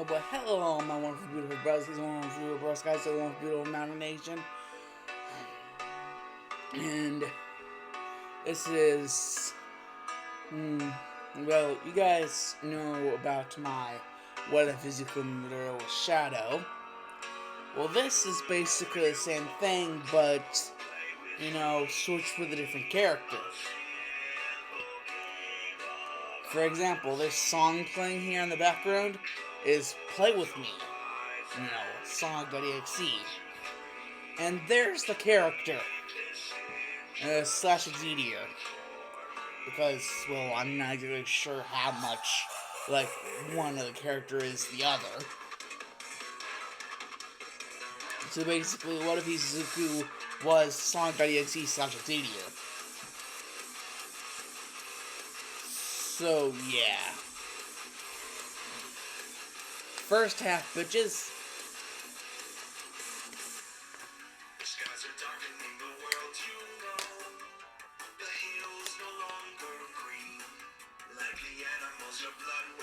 But hello, all my wonderful, beautiful brothers, wonderful, beautiful brothers, guys, the wonderful, beautiful mountain nation. And this is, well, you guys know about my What If Izuku Literal Shadow. Well, this is basically the same thing, but, switched with a different character. For example, this song playing here in the background is Play With Me, Sonic.exe. And there's the character, slash Exitior. Because, well, I'm not really sure how much, one of the character is the other. So basically, what if Izuku was Sonic.exe slash Exitior? So, yeah. First half, bitches.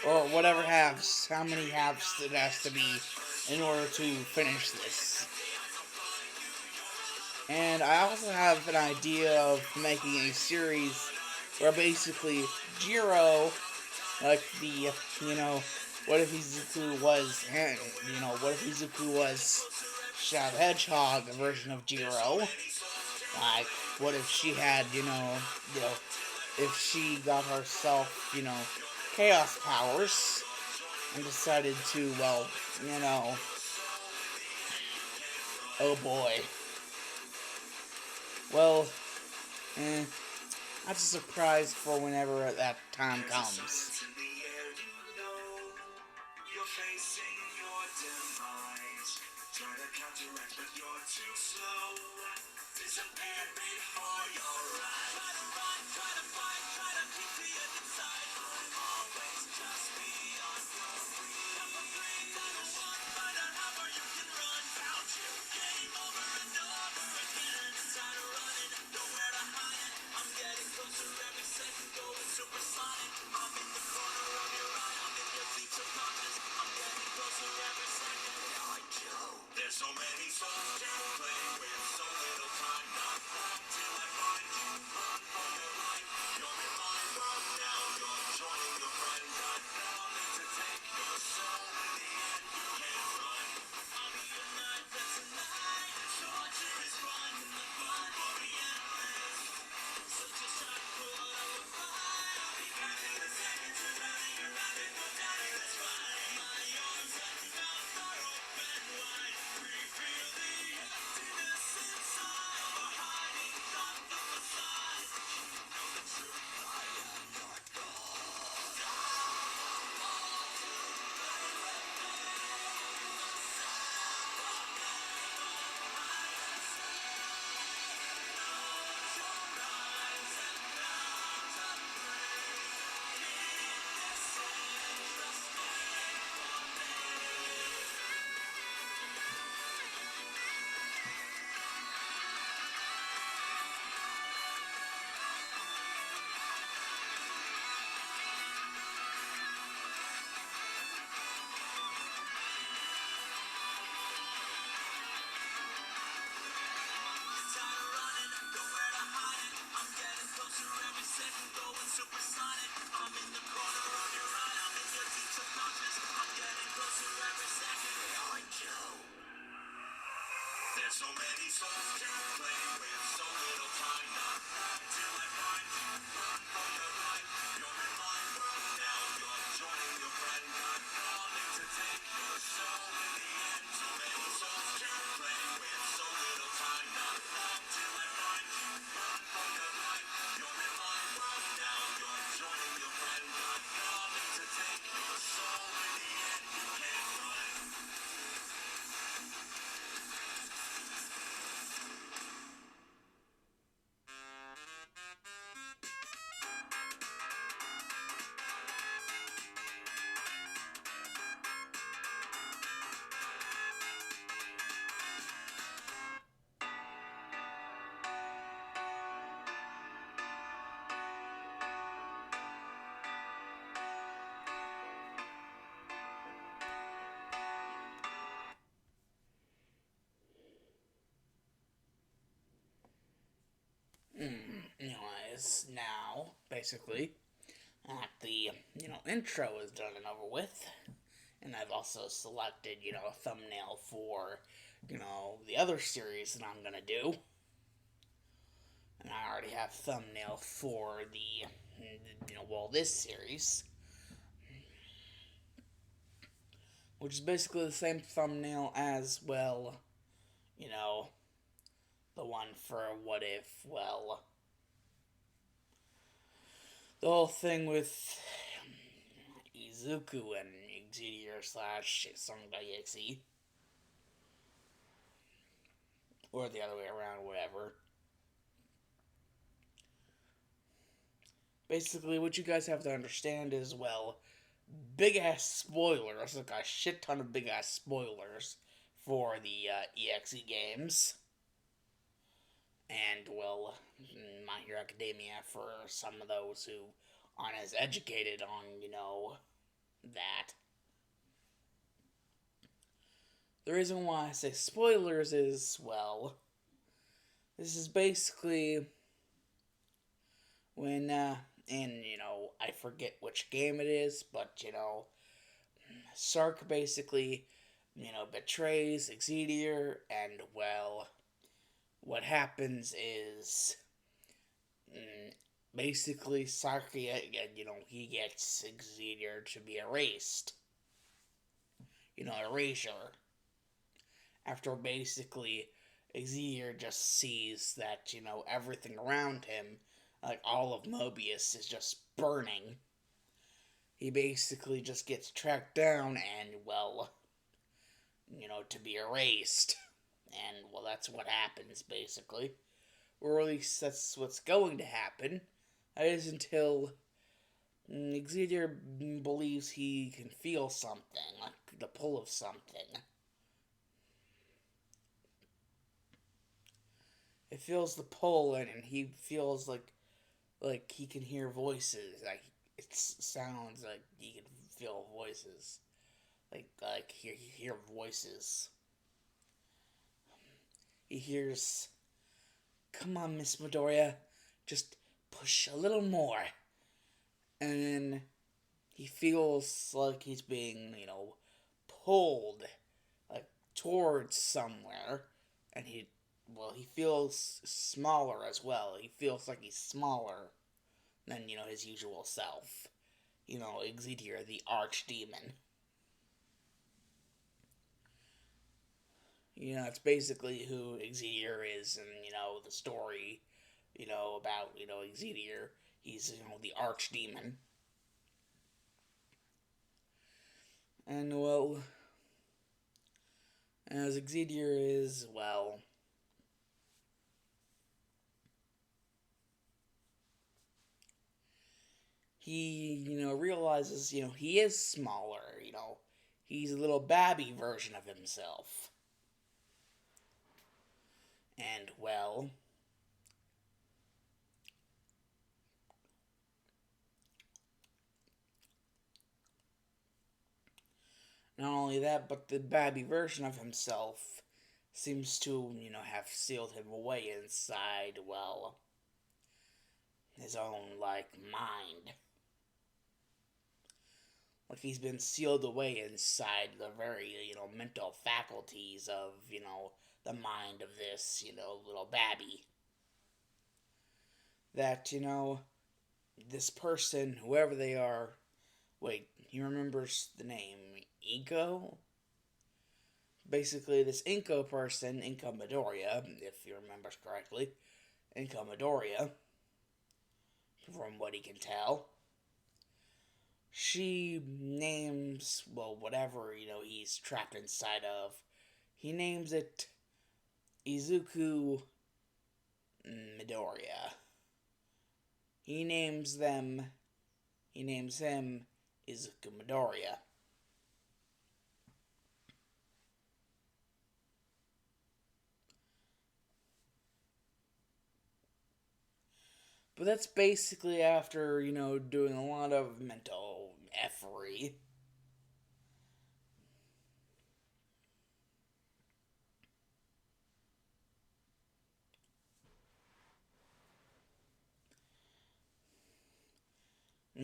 Or whatever halves, how many halves it has to be in order to finish this. And I also have an idea of making a series where basically Jiro, what if Izuku was, what if Izuku was Shadow Hedgehog, a version of Jiro? Like, what if she had, if she got herself, chaos powers and decided to, oh boy. Well, that's a surprise for whenever that time comes. So many souls to play with, so little time not till I find run for your life. You're in my world now, you're joining your friend. I'm calling to take your soul in the end. So many souls to play with, so little time not till I find run for your life. You're in my world now, you're joining your friend. I'm calling to take your soul in the end. You can't run. is now, basically, that the, intro is done and over with. And I've also selected, a thumbnail for, the other series that I'm gonna do. And I already have thumbnail for the, this series. Which is basically the same thumbnail as, well, you know, the one for What If, well, the whole thing with Izuku and Exitior slash Sonic.exe, or the other way around, whatever. Basically, what you guys have to understand is, well, big ass spoilers, like a shit ton of big ass spoilers for the EXE games. And, well, My Hero Academia for some of those who aren't as educated on, that. The reason why I say spoilers is, well, this is basically when, I forget which game it is, but, Sark basically, betrays Exitior, and, well, what happens is, basically, Sark, he gets Exitior to be erased. Erasure. After basically Exitior just sees that, everything around him, like all of Mobius, is just burning. He basically just gets tracked down and, well, to be erased. And, well, that's what happens, basically. Or at least that's what's going to happen. That is until Exitior believes he can feel something, like the pull of something. It feels the pull, and he feels like he can hear voices. Like it sounds like he can feel voices. Like hear voices. He hears, "Come on, Miss Midoriya, just push a little more." And then he feels like he's being, pulled like towards somewhere, and he feels smaller as well. He feels like he's smaller than, his usual self. Exitior, the archdemon. It's basically who Exitior is, and, the story, about, Exitior. He's, the archdemon. And, well, as Exitior is, well, he, realizes, he is smaller, he's a little babby version of himself. And, well, not only that, but the babby version of himself seems to, have sealed him away inside, well, his own, mind. Like he's been sealed away inside the very, mental faculties of, the mind of this, little babby. That, this person, whoever they are, wait, he remembers the name Inko? Basically, this Inko person, Inko Midoriya, if he remembers correctly, Inko Midoriya, from what he can tell, she names, well, whatever, he's trapped inside of, he names it Izuku Midoriya. He names him Izuku Midoriya. But that's basically after, doing a lot of mental effery.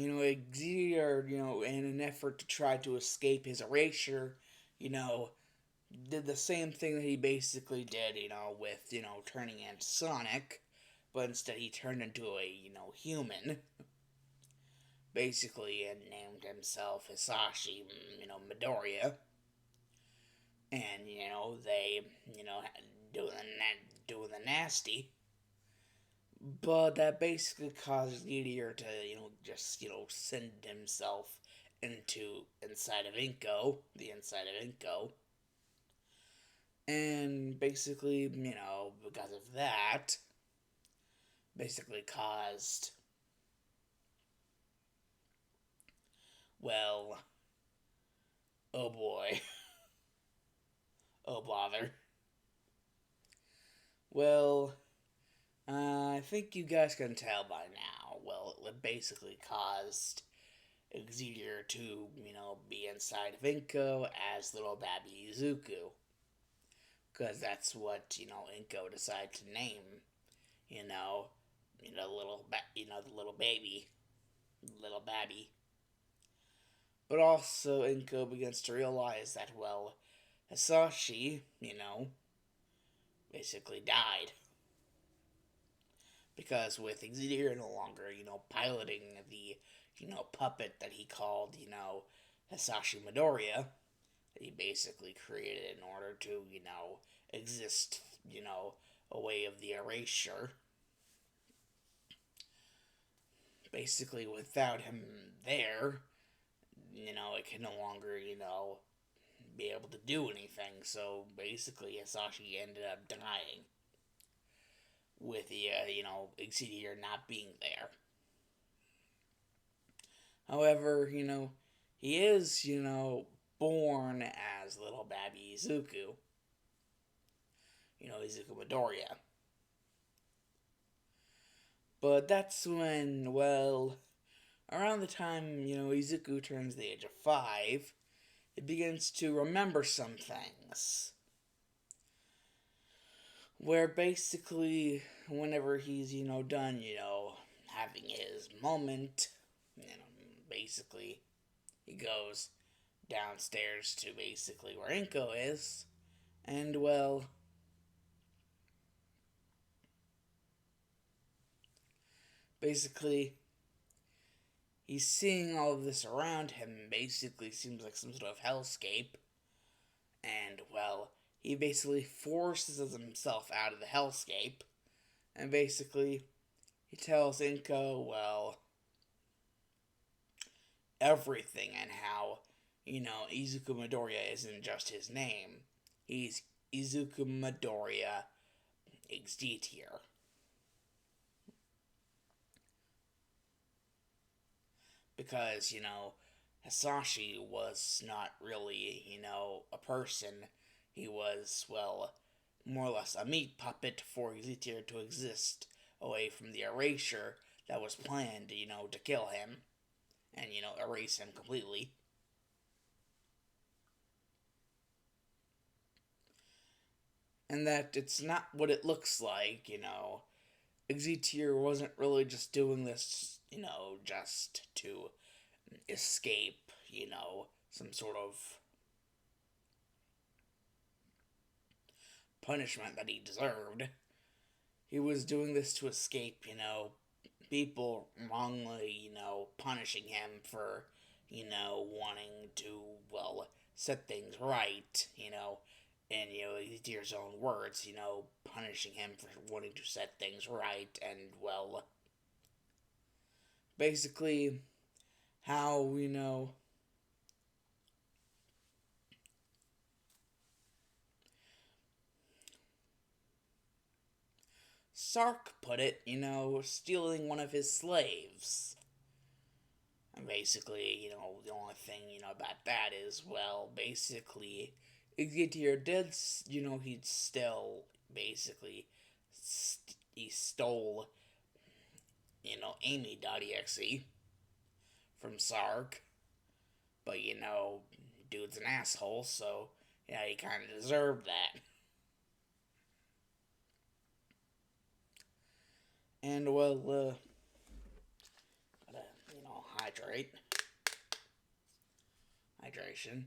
Exitior, in an effort to try to escape his erasure, you know, did the same thing that he basically did, with, turning into Sonic, but instead he turned into a, human, basically, and named himself Hisashi, Midoriya. And, they, doing the nasty. But that basically caused Meteor to, just, send himself inside of Inko, the inside of Inko. And basically, because of that, basically caused, well, oh boy, oh bother. Well, I think you guys can tell by now. Well, it basically caused Exitior to, be inside of Inko as little baby Izuku. Because that's what, Inko decided to name, you know, the little baby, little babby. But also, Inko begins to realize that, well, Hisashi, basically died. Because with Exitior no longer, piloting the, puppet that he called, Hisashi Midoriya, that he basically created in order to, exist, away of the erasure. Basically, without him there, it can no longer, be able to do anything. So basically, Hisashi ended up dying with the, Exitior not being there. However, he is, born as little baby Izuku. Izuku Midoriya. But that's when, well, around the time, Izuku turns the age of 5, it begins to remember some things. Where basically, whenever he's, done, having his moment, basically, he goes downstairs to basically where Inko is, and, well, basically, he's seeing all of this around him, basically seems like some sort of hellscape, and, well, he basically forces himself out of the hellscape, and basically, he tells Inko, well, everything, and how, Izuku Midoriya isn't just his name. He's Izuku Midoriya Exitior. Because, Hisashi was not really, a person. He was, well, more or less a meat puppet for Exitior to exist away from the erasure that was planned, to kill him and, erase him completely. And that it's not what it looks like, Exitior wasn't really just doing this, just to escape, some sort of punishment that he deserved. He was doing this to escape, people wrongly, punishing him for, wanting to, well, set things right, in, Exitior's own words, punishing him for wanting to set things right, and, well, basically, how, Sark put it, stealing one of his slaves. And basically, the only thing, about that is, well, basically, Exitior did, he'd still, basically, he stole, Amy.exe from Sark. But, dude's an asshole, so, yeah, he kind of deserved that. And, well, gotta, Hydration.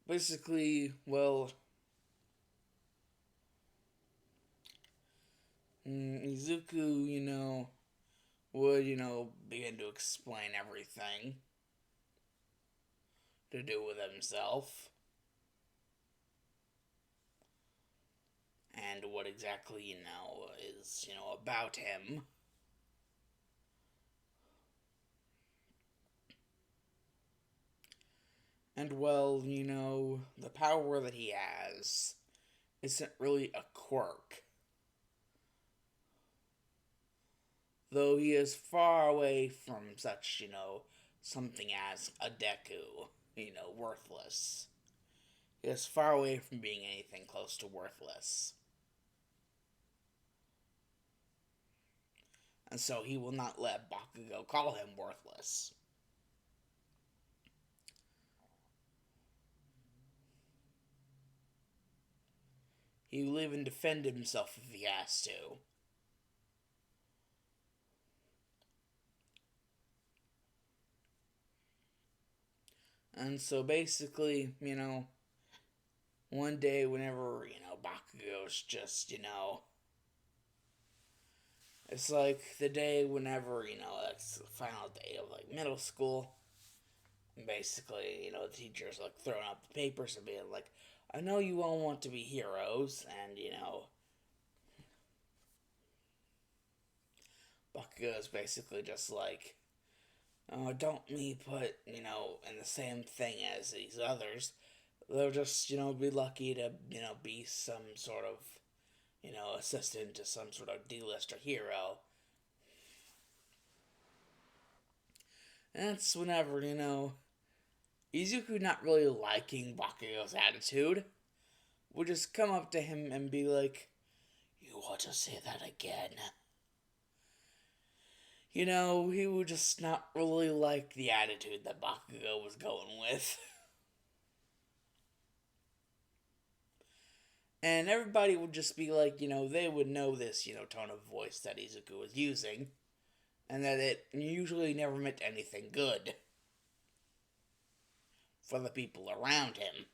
Basically, well, Izuku, would, begin to explain everything to do with himself and what exactly, is, about him. And well, the power that he has isn't really a quirk. Though he is far away from such, something as a Deku, worthless. He is far away from being anything close to worthless. And so he will not let Bakugo call him worthless. He will even defend himself if he has to. And so basically, one day whenever, Bakugo's just, it's like the day whenever, it's the final day of like middle school. And basically, the teacher's like throwing up the papers and being like, I know you all want to be heroes, and Bakugo's basically just like, oh, don't me put, in the same thing as these others. They'll just, be lucky to, be some sort of, assistant to some sort of D-lister hero. And that's whenever, Izuku not really liking Bakugo's attitude would just come up to him and be like, you want to say that again? He would just not really like the attitude that Bakugo was going with. And everybody would just be like, they would know this, tone of voice that Izuku was using. And that it usually never meant anything good for the people around him.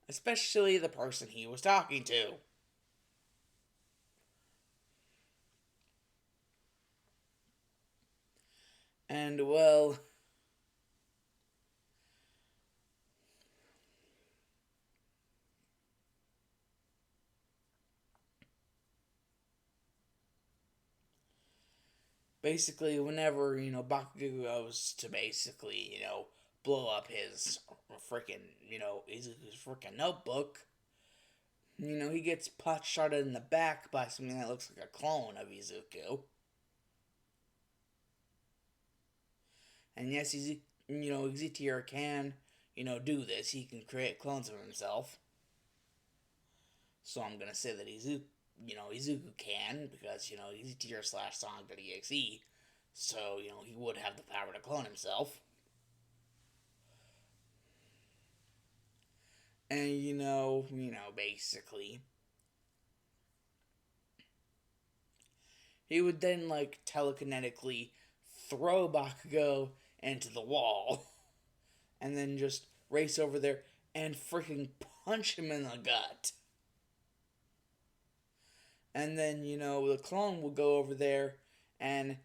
Especially the person he was talking to. And, well, basically, whenever, Bakugo goes to basically, blow up his freaking, Izuku's freaking notebook, he gets pot shot in the back by something that looks like a clone of Izuku. And yes, Exitior can, do this. He can create clones of himself. So I'm gonna say that Izuku can, because, Exitior / Sonic.exe. So, he would have the power to clone himself. And, basically, he would then, like, telekinetically throw Bakugo into the wall. And then just race over there and freaking punch him in the gut. And then, the clone will go over there and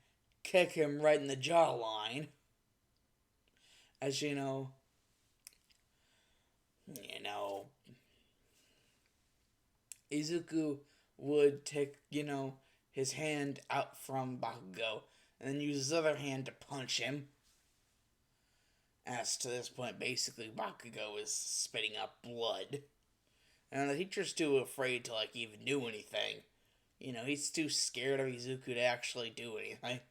kick him right in the jawline. As Izuku would take, his hand out from Bakugo and then use his other hand to punch him. As to this point, basically, Bakugo is spitting up blood. And the teacher's too afraid to, like, even do anything. He's too scared of Izuku to actually do anything.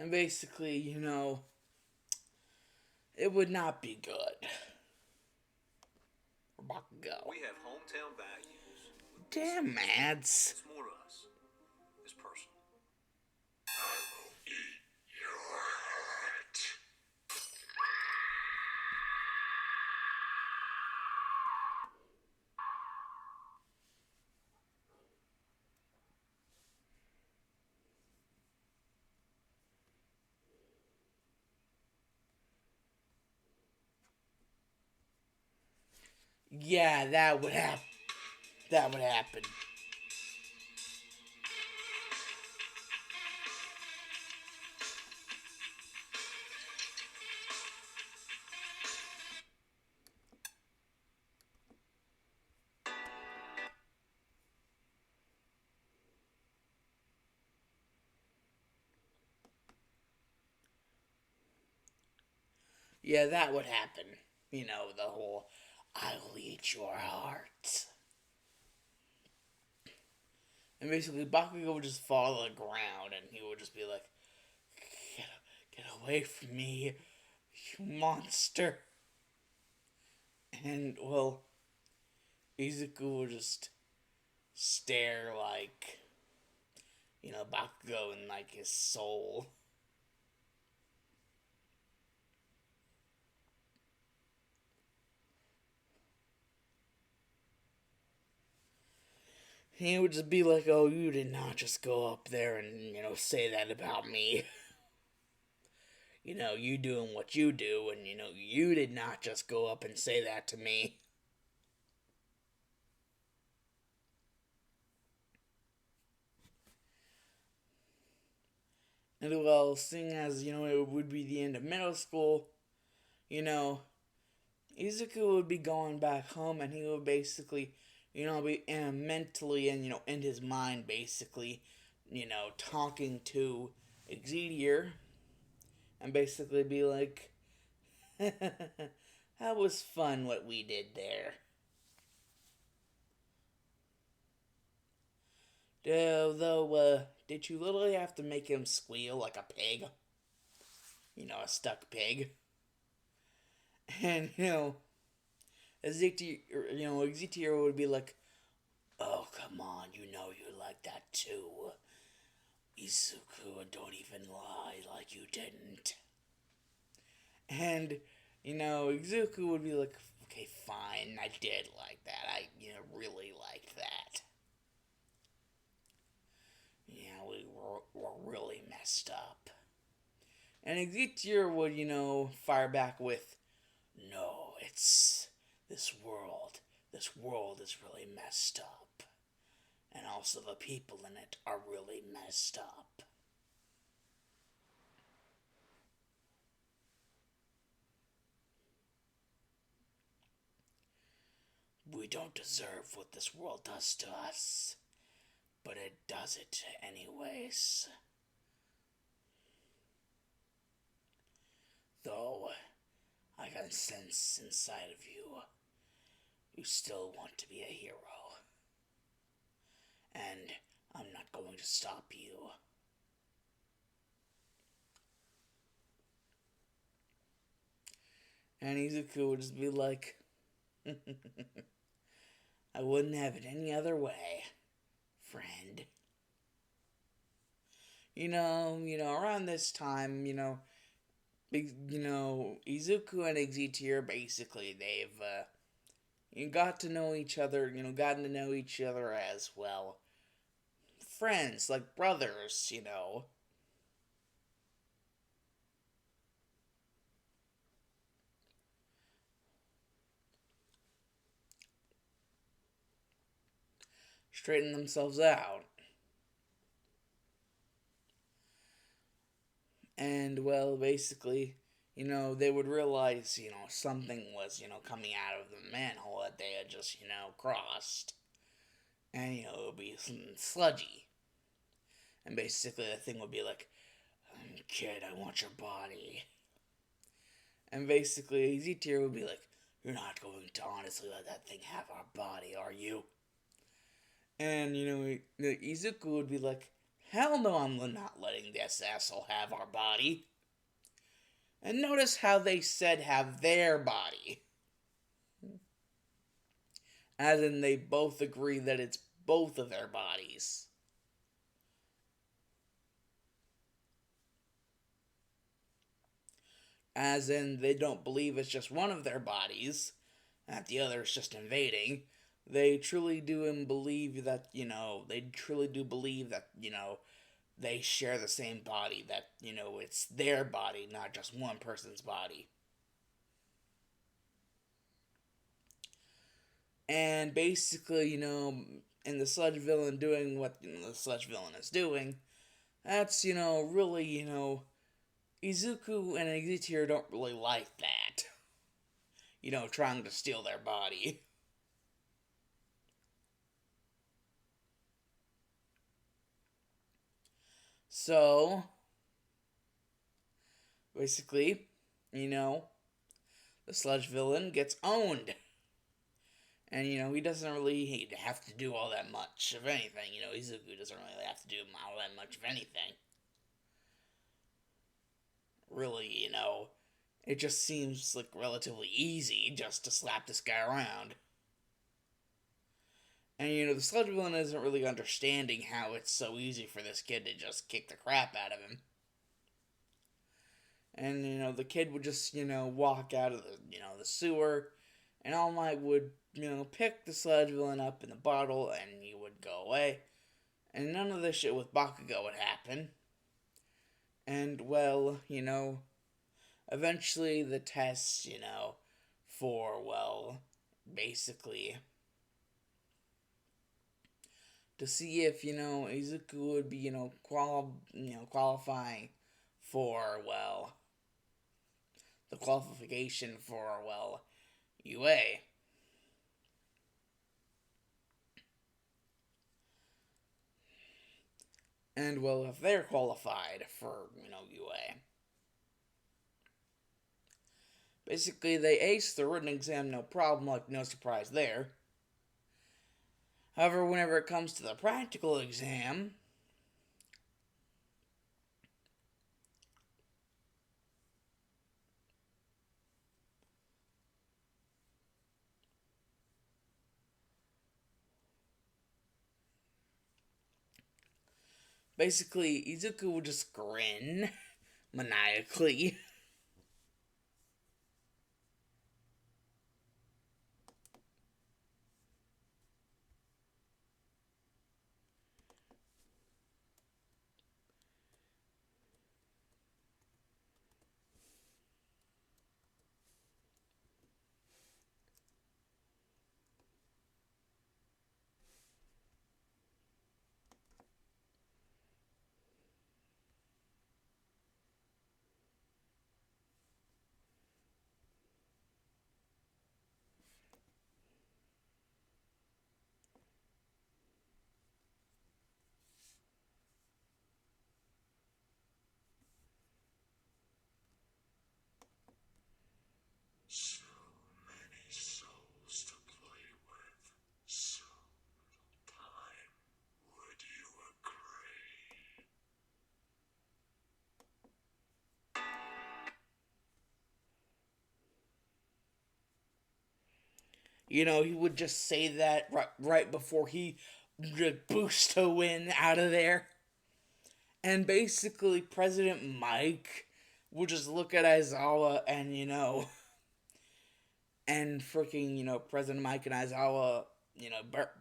And basically, it would not be good for Bakugo. We have hometown values. Damn, Mads. It's more us. It's personal. Yeah, that would happen. That would happen. Yeah, that would happen. The whole "I will eat your heart." And basically, Bakugo would just fall to the ground, and he would just be like, get away from me, you monster. And, well, Izuku would just stare like, Bakugo in, like, his soul. He would just be like, oh, you did not just go up there and, say that about me. You doing what you do, and, you did not just go up and say that to me. And, well, seeing as, it would be the end of middle school, Izuku would be going back home, and he would basically, be mentally and, in his mind, basically, talking to Exitior, and basically be like, that was fun what we did there. Though, did you literally have to make him squeal like a pig? A stuck pig? And, Exitior would be like, oh, come on, you like that too. Izuku, don't even lie like you didn't. And, Izuku would be like, okay, fine, I did like that. I, really liked that. We're really messed up. And Exitior would, fire back with, no, it's this world. This world is really messed up. And also the people in it are really messed up. We don't deserve what this world does to us, but it does it anyways. Though, I can sense inside of you, you still want to be a hero. And I'm not going to stop you. And Izuku would just be like, I wouldn't have it any other way, friend. Around this time, Izuku and Exitior basically they've got to know each other, gotten to know each other as well. Friends, like brothers, straighten themselves out. And, well, basically, they would realize, something was, coming out of the manhole that they had just, crossed. And, it would be something sludgy. And basically, the thing would be like, kid, I want your body. And basically, Exitior would be like, you're not going to honestly let that thing have our body, are you? And, Izuku would be like, Hell no, I'm not letting this asshole have our body. And notice how they said have their body. As in, they both agree that it's both of their bodies. As in, they don't believe it's just one of their bodies, that the other is just invading. They truly do believe that, they truly do believe that, they share the same body, that, it's their body, not just one person's body. And basically, in the sludge villain doing what the sludge villain is doing, that's, really, Izuku and Exitior don't really like that. Trying to steal their body. So, basically, the sludge villain gets owned. And, he doesn't really have to do all that much of anything. Izuku doesn't really have to do all that much of anything. Really, it just seems like relatively easy just to slap this guy around. And, the sludge villain isn't really understanding how it's so easy for this kid to just kick the crap out of him. And, the kid would just, walk out of the sewer, and All Might would, pick the sludge villain up in the bottle, and he would go away. And none of this shit with Bakugo would happen. And, well, eventually the test, for, well, basically to see if, Izuku would be, qualifying for, well, the qualification for, well, UA. And, well, if they're qualified for, UA. Basically, they ace the written exam, no problem, like no surprise there. However, whenever it comes to the practical exam, basically, Izuku would just grin maniacally. So many souls to play with. So little time. Would you agree? He would just say that right before he just boost a win out of there. And basically, President Mike would just look at Aizawa and, and freaking, President Mike and Aizawa,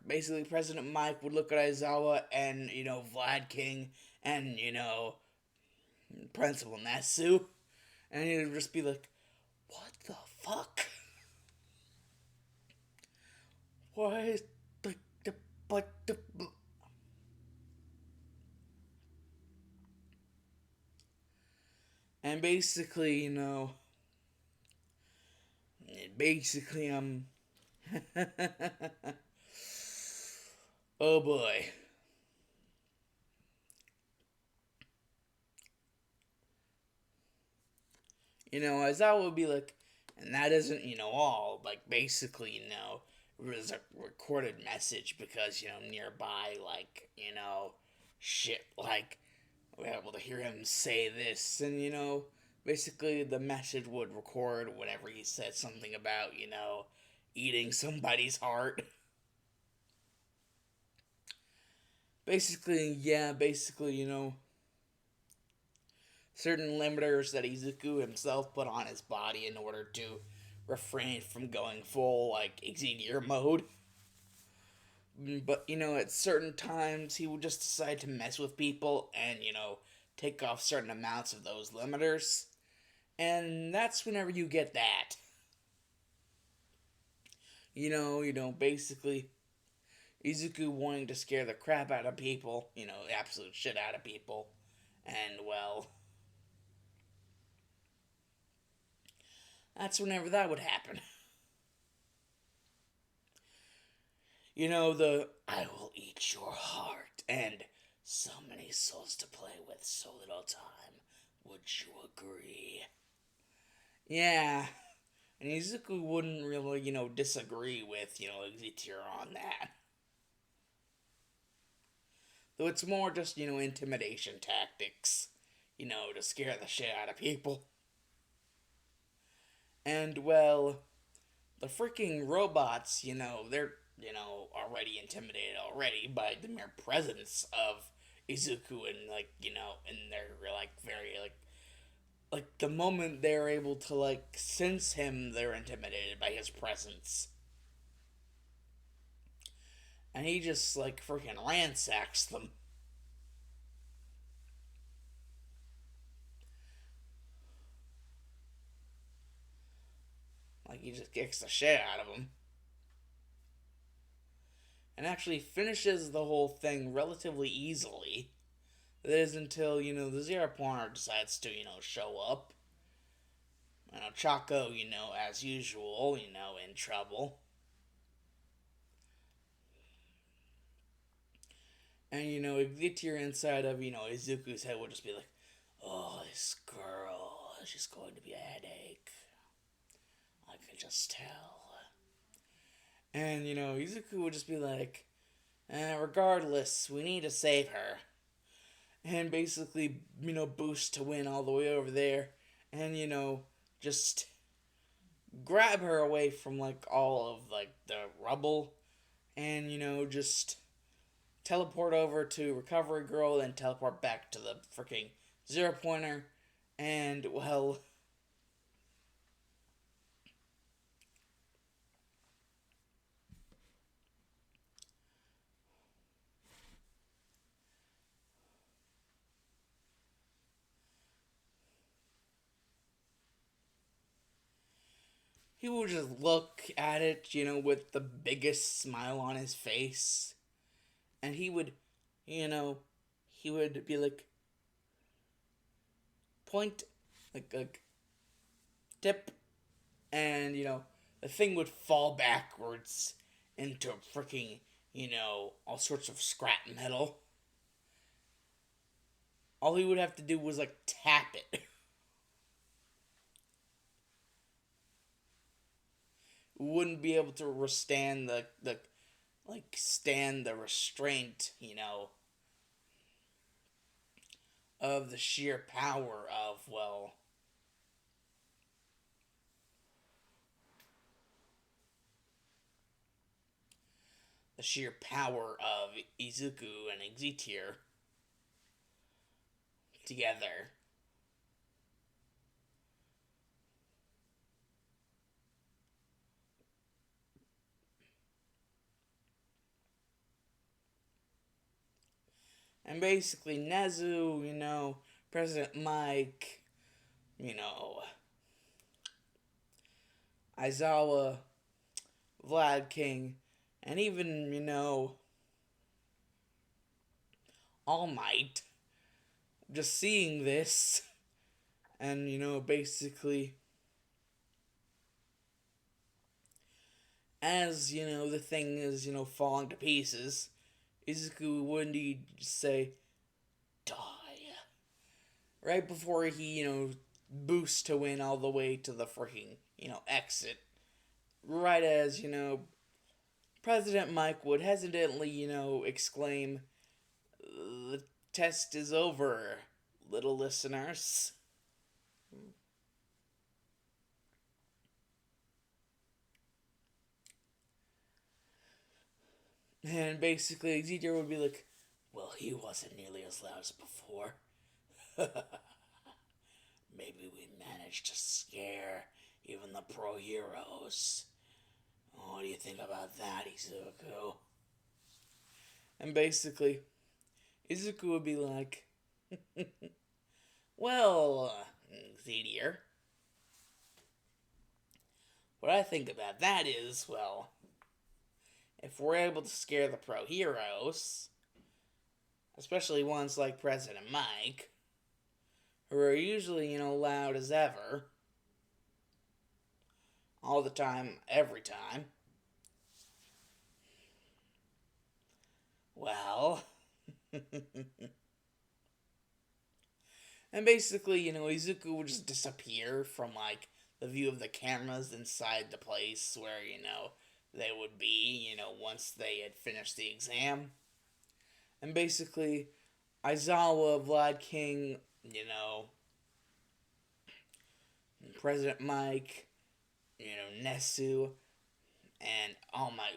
basically President Mike would look at Aizawa and, Vlad King and, Principal Natsu, and he would just be like, what the fuck? What is the and basically, basically, oh boy. Aizawa would be like, and that isn't, all. Like, basically, it was a recorded message because, nearby, like, shit, like, we're able to hear him say this, and, basically the message would record whenever he said something about, eating somebody's heart. Basically, certain limiters that Izuku himself put on his body in order to refrain from going full, like, Exitior mode. But, at certain times, he would just decide to mess with people and, take off certain amounts of those limiters. And that's whenever you get that. Basically, Izuku wanting to scare the crap out of people, the absolute shit out of people. And, well, that's whenever that would happen. The I will eat your heart and so many souls to play with, so little time. Would you agree? Yeah. And Izuku wouldn't really, disagree with, Exitior on that. Though it's more just, intimidation tactics, to scare the shit out of people. And, well, the freaking robots, they're, already intimidated already by the mere presence of Izuku and, like, and they're, like, very, like, the moment they're able to, like, sense him, they're intimidated by his presence. And he just, like, freaking ransacks them. Like, he just kicks the shit out of them. And actually finishes the whole thing relatively easily. It is until, the Zero Pointer decides to, show up. Chaco, as usual, in trouble. And, Exitior inside of, Izuku's head would just be like, oh, this girl, she's going to be a headache. I can just tell. And, Izuku would just be like, regardless, we need to save her. And basically, boost to win all the way over there. And, just grab her away from, like, all of, like, the rubble. And, just teleport over to Recovery Girl, then teleport back to the freaking Zero Pointer. And, well, he would just look at it, with the biggest smile on his face. And you know, he would be like, point, like, tip, and, the thing would fall backwards into freaking, all sorts of scrap metal. All he would have to do was, like, tap it. Wouldn't be able to withstand the like, stand the restraint, of the sheer power of, well, the sheer power of Izuku and Exitior together. And basically, Nezu, President Mike, you know, Aizawa, Vlad King, and even, All Might, just seeing this, and, basically, as, the thing is, falling to pieces, Izuku would indeed say, die. Right before he, boosts to win all the way to the freaking, exit. Right as, President Mike would hesitantly, exclaim, test is over, little listeners. And basically, Exitior would be like, well, he wasn't nearly as loud as before. Maybe we managed to scare even the pro heroes. What do you think about that, Izuku? And basically, Izuku would be like, well, Exitior, what I think about that is, well, if we're able to scare the pro heroes, especially ones like President Mike, who are usually, loud as ever, all the time, every time, well, and basically, Izuku would just disappear from, like, the view of the cameras inside the place where, they would be, once they had finished the exam. And basically, Aizawa, Vlad King, President Mike, Nesu, and all my,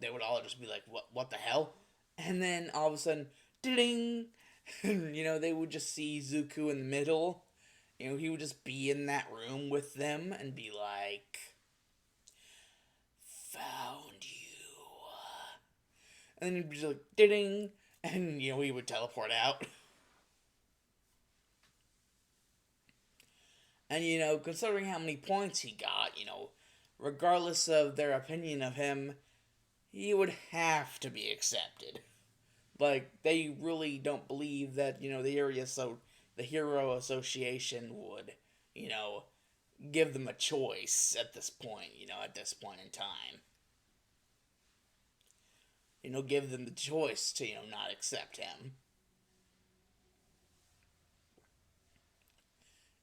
they would all just be like, what the hell? And then all of a sudden, ding, they would just see Zuku in the middle. He would just be in that room with them and be like, found you. And then he'd be like, ding, and, he would teleport out. And, considering how many points he got, regardless of their opinion of him, he would have to be accepted. Like, they really don't believe that, the Hero Association would, give them a choice at this point, at this point in time. Give them the choice to, not accept him.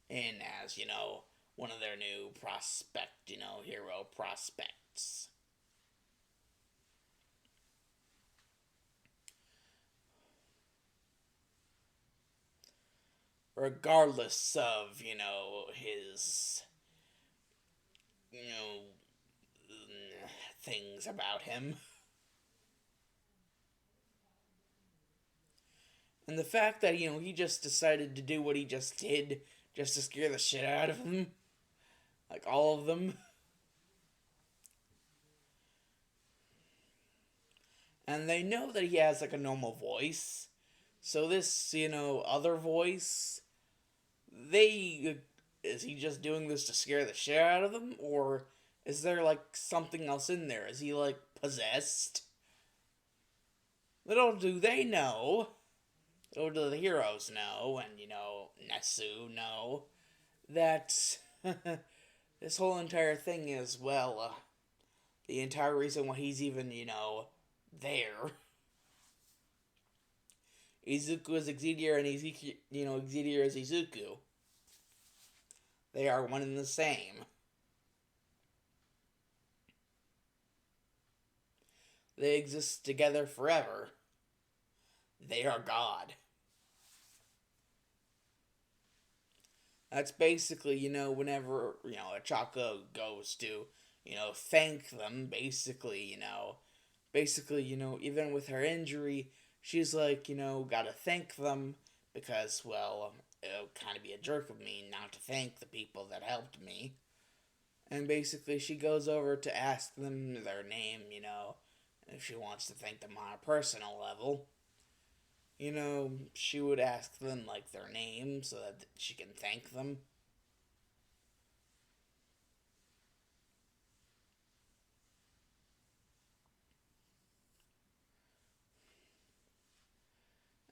And as, one of their new hero prospects. Regardless of, his, things about him. And the fact that, he just decided to do what he just did just to scare the shit out of them. Like, all of them. And they know that he has, like, a normal voice. So this, other voice, is he just doing this to scare the shit out of them? Or is there, like, something else in there? Is he, like, possessed? Little do they know, little do the heroes know, and, Nesu know, that this whole entire thing is, well, the entire reason why he's even, there. Izuku is Exitior, and Exitior is Izuku. They are one and the same. They exist together forever. They are God. That's basically, whenever, Achako goes to, thank them, basically, even with her injury, she's like, gotta thank them because, well, it would kind of be a jerk of me not to thank the people that helped me. And basically, she goes over to ask them their name, if she wants to thank them on a personal level. She would ask them, like, their name so that she can thank them.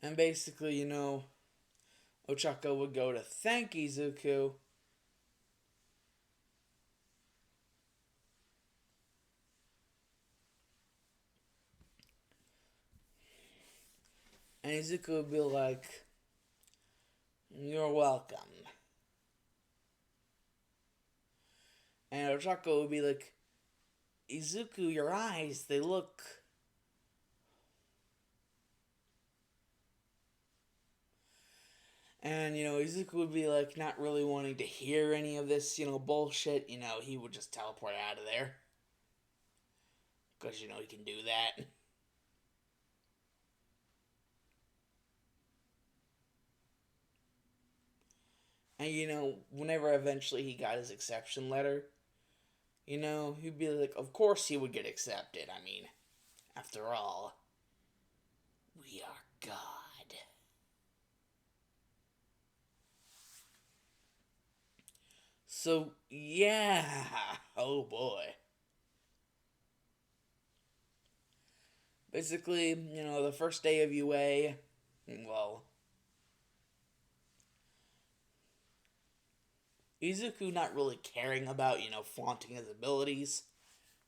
And basically, Ochako would go to thank Izuku. And Izuku would be like, you're welcome. And Ochako would be like, Izuku, your eyes, they look And, Izuku would be like not really wanting to hear any of this, bullshit. He would just teleport out of there. Because, he can do that. And, whenever eventually he got his exception letter, he'd be like, of course he would get accepted. I mean, after all, we are God. So, yeah. Oh boy. Basically, the first day of UA, well, Izuku not really caring about, flaunting his abilities.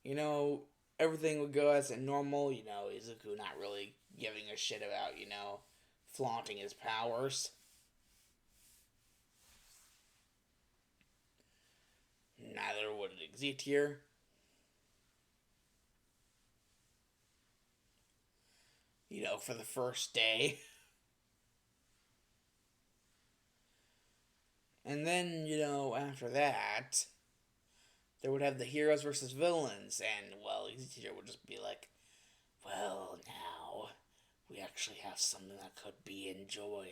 You know, Everything would go as normal. Izuku not really giving a shit about, flaunting his powers. Neither would Exitior. For the first day. And then, after that, they would have the heroes versus villains, and, well, Exitior would just be like, well, now, we actually have something that could be enjoyed.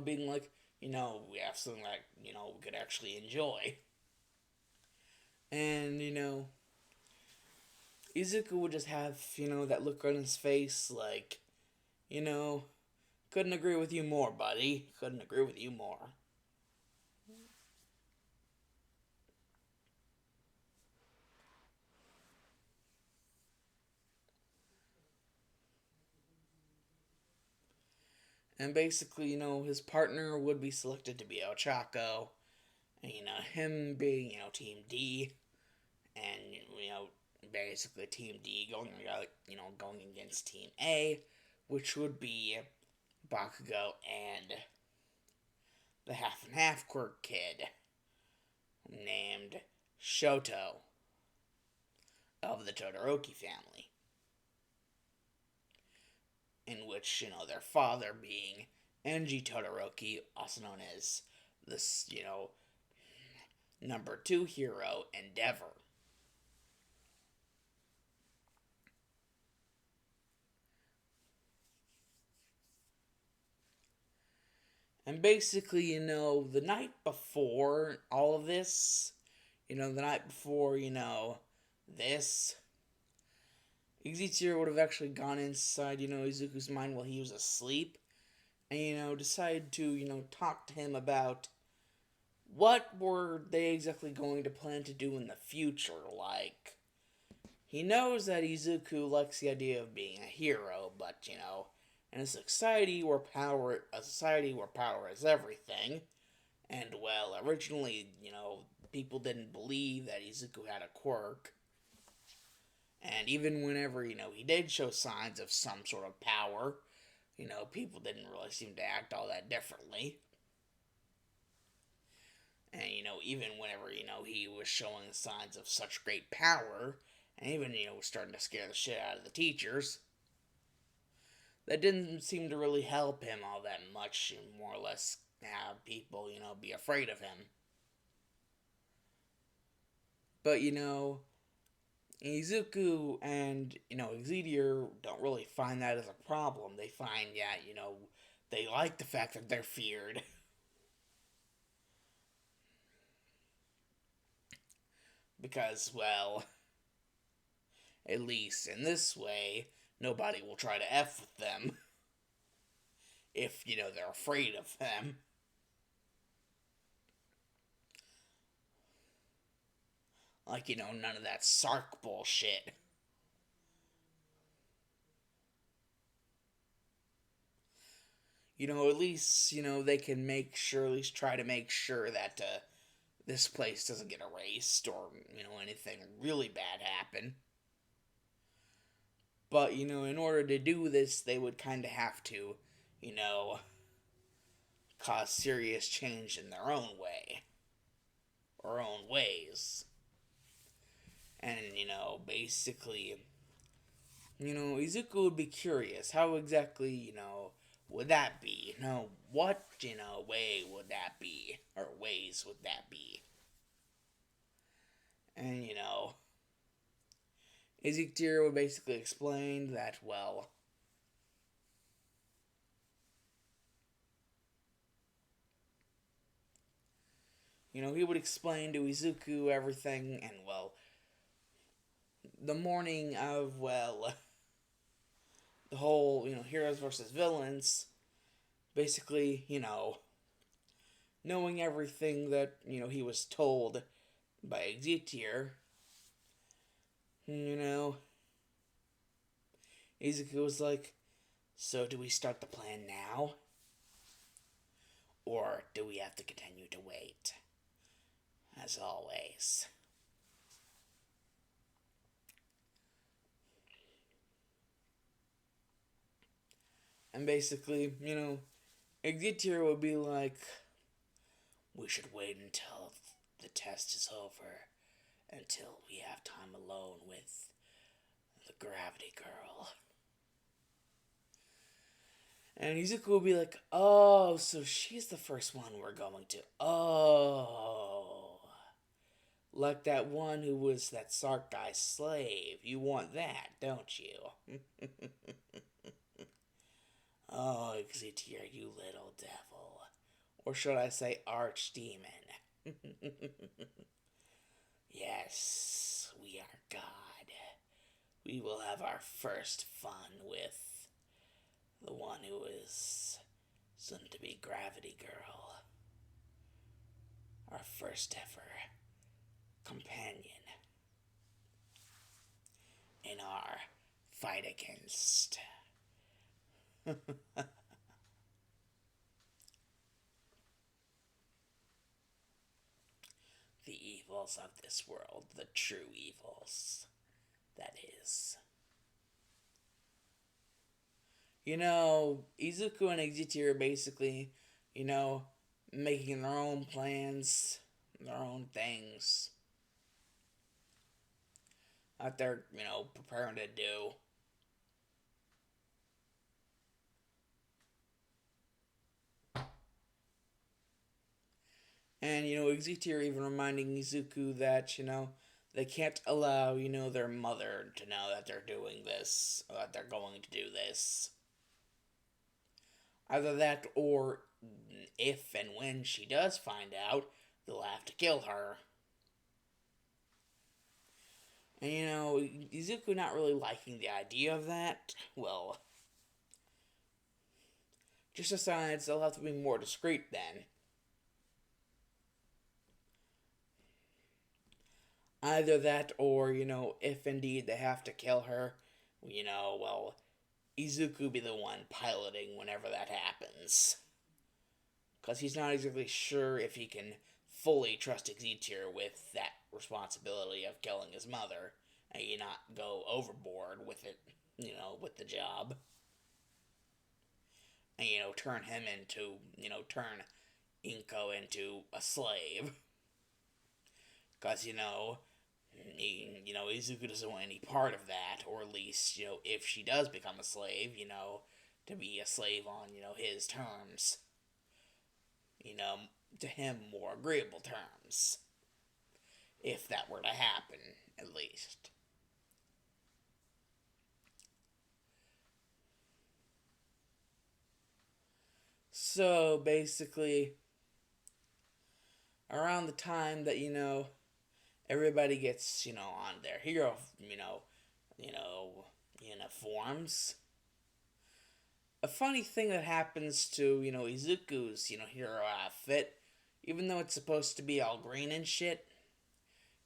Being like, we have something that, we could actually enjoy. And, Izuku would just have, that look on his face like, you know, couldn't agree with you more, buddy. Couldn't agree with you more. And basically, his partner would be selected to be Ochako. And, him being, Team D. And, basically Team D going against Team A, which would be Bakugo and the half and half quirk kid named Shoto of the Todoroki family. In which, their father being Enji Todoroki, also known as this, number two hero, Endeavor. And basically, the night before all of this, the night before, this, Exitior would have actually gone inside, Izuku's mind while he was asleep and, decided to, talk to him about what were they exactly going to plan to do in the future. Like, he knows that Izuku likes the idea of being a hero, but, in a society where power is everything, and, well, originally, people didn't believe that Izuku had a quirk. And even whenever, he did show signs of some sort of power, people didn't really seem to act all that differently. And, even whenever, he was showing signs of such great power, and even, was starting to scare the shit out of the teachers, that didn't seem to really help him all that much, more or less have people, be afraid of him. But, Izuku and, Exitior don't really find that as a problem. They find, yeah, they like the fact that they're feared. Because, well, at least in this way, nobody will try to F with them. If, they're afraid of them. Like, none of that Sark bullshit. At least, they can at least try to make sure that this place doesn't get erased or, anything really bad happen. But, in order to do this, they would kind of have to, you know, cause serious change in their own way, or own ways. And, basically, Izuku would be curious. How exactly, would that be? What, way would that be? Or ways would that be? And, Exitior would basically explain that, well, he would explain to Izuku everything, and, well, the morning of, well, the whole, heroes versus villains, basically, knowing everything that, he was told by Exitior, you know, Izuku was like, so do we start the plan now? Or do we have to continue to wait? As always. And basically, Exitior would be like, we should wait until the test is over, until we have time alone with the Gravity Girl. And Izuku will be like, oh, so she's the first one we're going to. Oh. Like that one who was that Sark guy's slave. You want that, don't you? Oh, Exitior, you little devil. Or should I say archdemon? Yes, we are God. We will have our first fun with the one who is soon to be Gravity Girl. Our first ever companion in our fight against the evils of this world, the true evils, that is. Izuku and Exitior are basically, making their own plans, their own things that they're, preparing to do. And, Exitior even reminding Izuku that, they can't allow, their mother to know that they're doing this, or that they're going to do this. Either that, or if and when she does find out, they'll have to kill her. And, Izuku not really liking the idea of that, well, just decides they'll have to be more discreet then. Either that, or, if indeed they have to kill her, well, Izuku be the one piloting whenever that happens. Because he's not exactly sure if he can fully trust Exitior with that responsibility of killing his mother, and not go overboard with it, with the job. And, turn him into, turn Inko into a slave. Because, Izuku doesn't want any part of that, or at least, if she does become a slave, to be a slave on, his terms. To him, more agreeable terms. If that were to happen, at least. So, basically, around the time that, everybody gets, on their hero, uniforms. A funny thing that happens to, Izuku's, hero outfit, even though it's supposed to be all green and shit,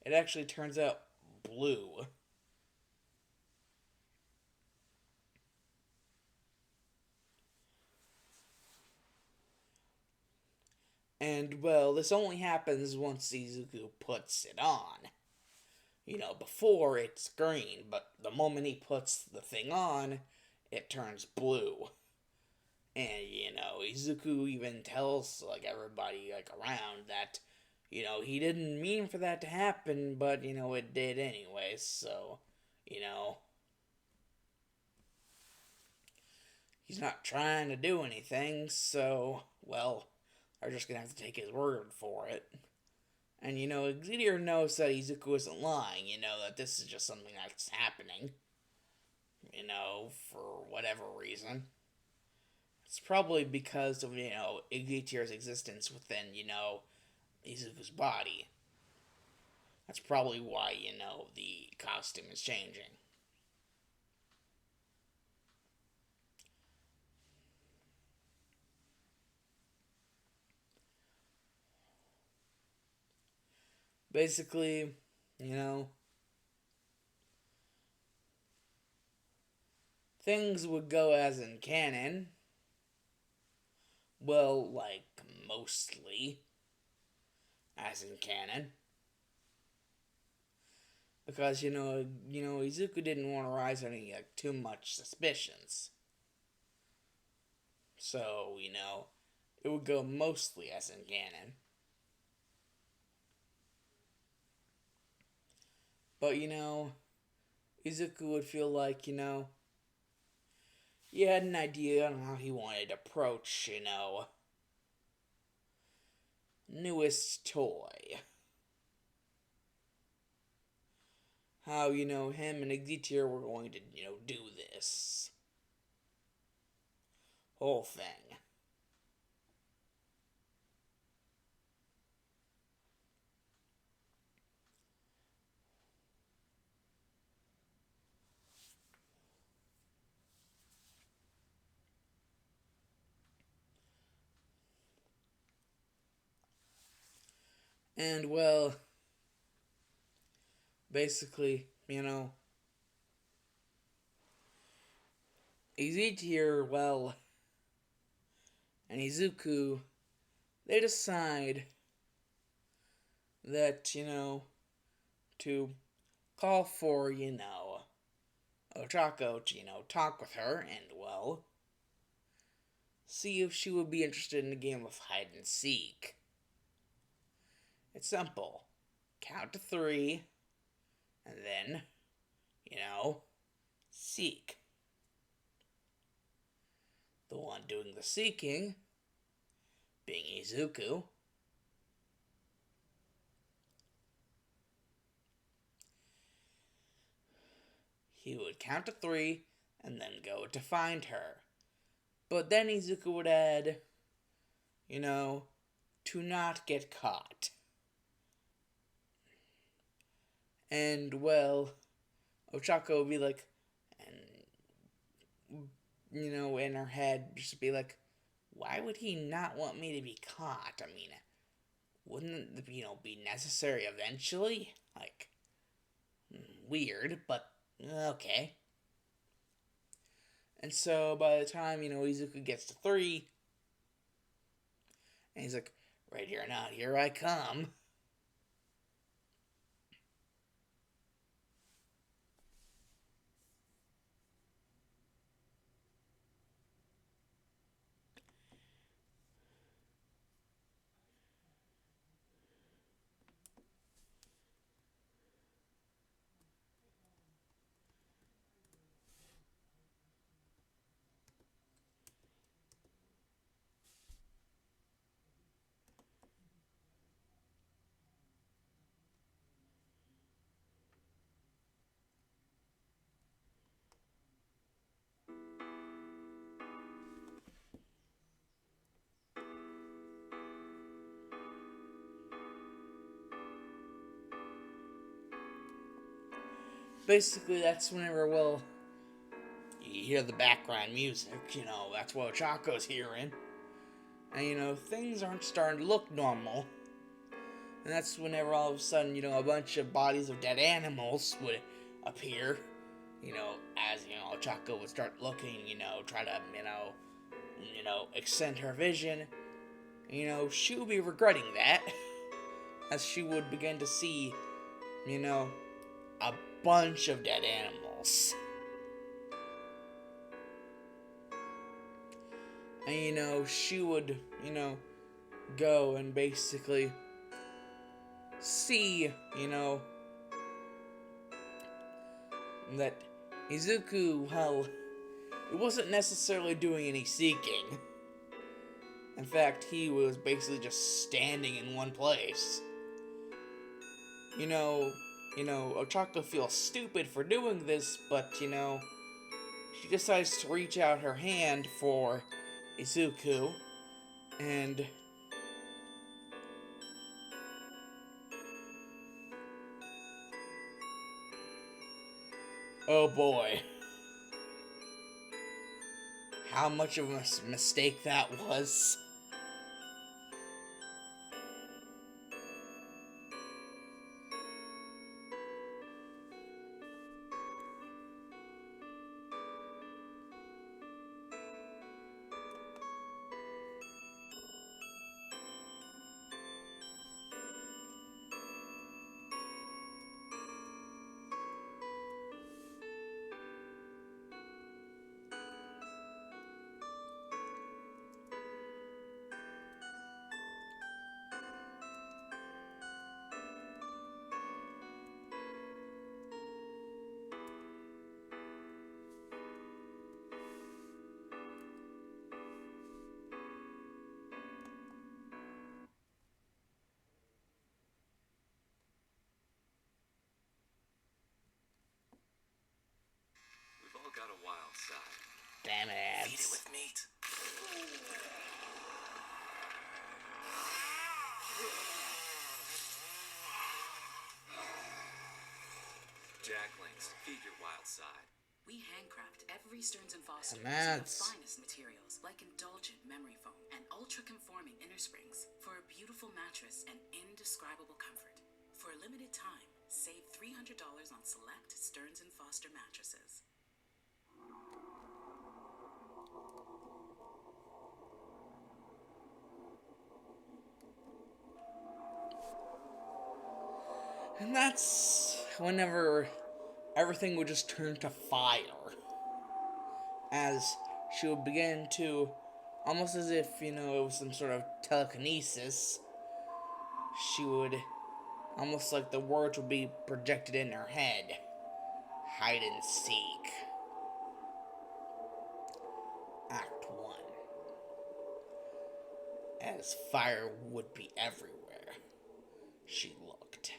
it actually turns out blue. And, well, this only happens once Izuku puts it on. Before it's green, but the moment he puts the thing on, it turns blue. And, Izuku even tells, everybody, around that, he didn't mean for that to happen, but, it did anyway, so, he's not trying to do anything, so, well, they're just gonna have to take his word for it. And, Exitior knows that Izuku isn't lying, that this is just something that's happening, for whatever reason. It's probably because of, Exitior's existence within, Izuku's body. That's probably why, the costume is changing. Basically, things would go as in canon. Well, like, mostly as in canon. Because, Izuku didn't want to raise any, too much suspicions. So, it would go mostly as in canon. But, Izuku would feel like, he had an idea on how he wanted to approach, newest toy. How, him and Exitior were going to, do this whole thing. And, well, basically, Exitior, well, and Izuku, they decide that, to call for, Ochako to, talk with her and, well, see if she would be interested in a game of hide and seek. It's simple. Count to 3, and then, seek. The one doing the seeking being Izuku. He would count to 3 and then go to find her. But then Izuku would add, to not get caught. And, well, Ochako would be like, and, in her head, just be like, why would he not want me to be caught? I mean, wouldn't it, be necessary eventually? Like, weird, but okay. And so by the time, Izuku gets to 3, and he's like, ready or not, here I come. Basically, that's whenever, well, you hear the background music, that's what Chaco's hearing. And, things aren't starting to look normal. And that's whenever all of a sudden, a bunch of bodies of dead animals would appear. As, Chaco would start looking, try to, extend her vision. She would be regretting that. As she would begin to see, a bunch of dead animals. And, she would, go and basically see, that Izuku, well, He wasn't necessarily doing any seeking. In fact, he was basically just standing in one place. You know, Ochako feels stupid for doing this, but she decides to reach out her hand for Izuku, and oh boy, how much of a mistake that was. We've all got a wild side. Damn it. Feed it with meat. Jacklings, feed your wild side. We handcraft every Stearns & Foster And using the that's- finest materials like indulgent memory foam and ultra-conforming inner springs for a beautiful mattress and indescribable comfort. For a limited time, save $300 on select Stearns & Foster mattresses. And that's whenever everything would just turn to fire. As she would begin to, almost as if, it was some sort of telekinesis, she would, almost like the words would be projected in her head. Hide and seek. Act 1. As fire would be everywhere, she looked.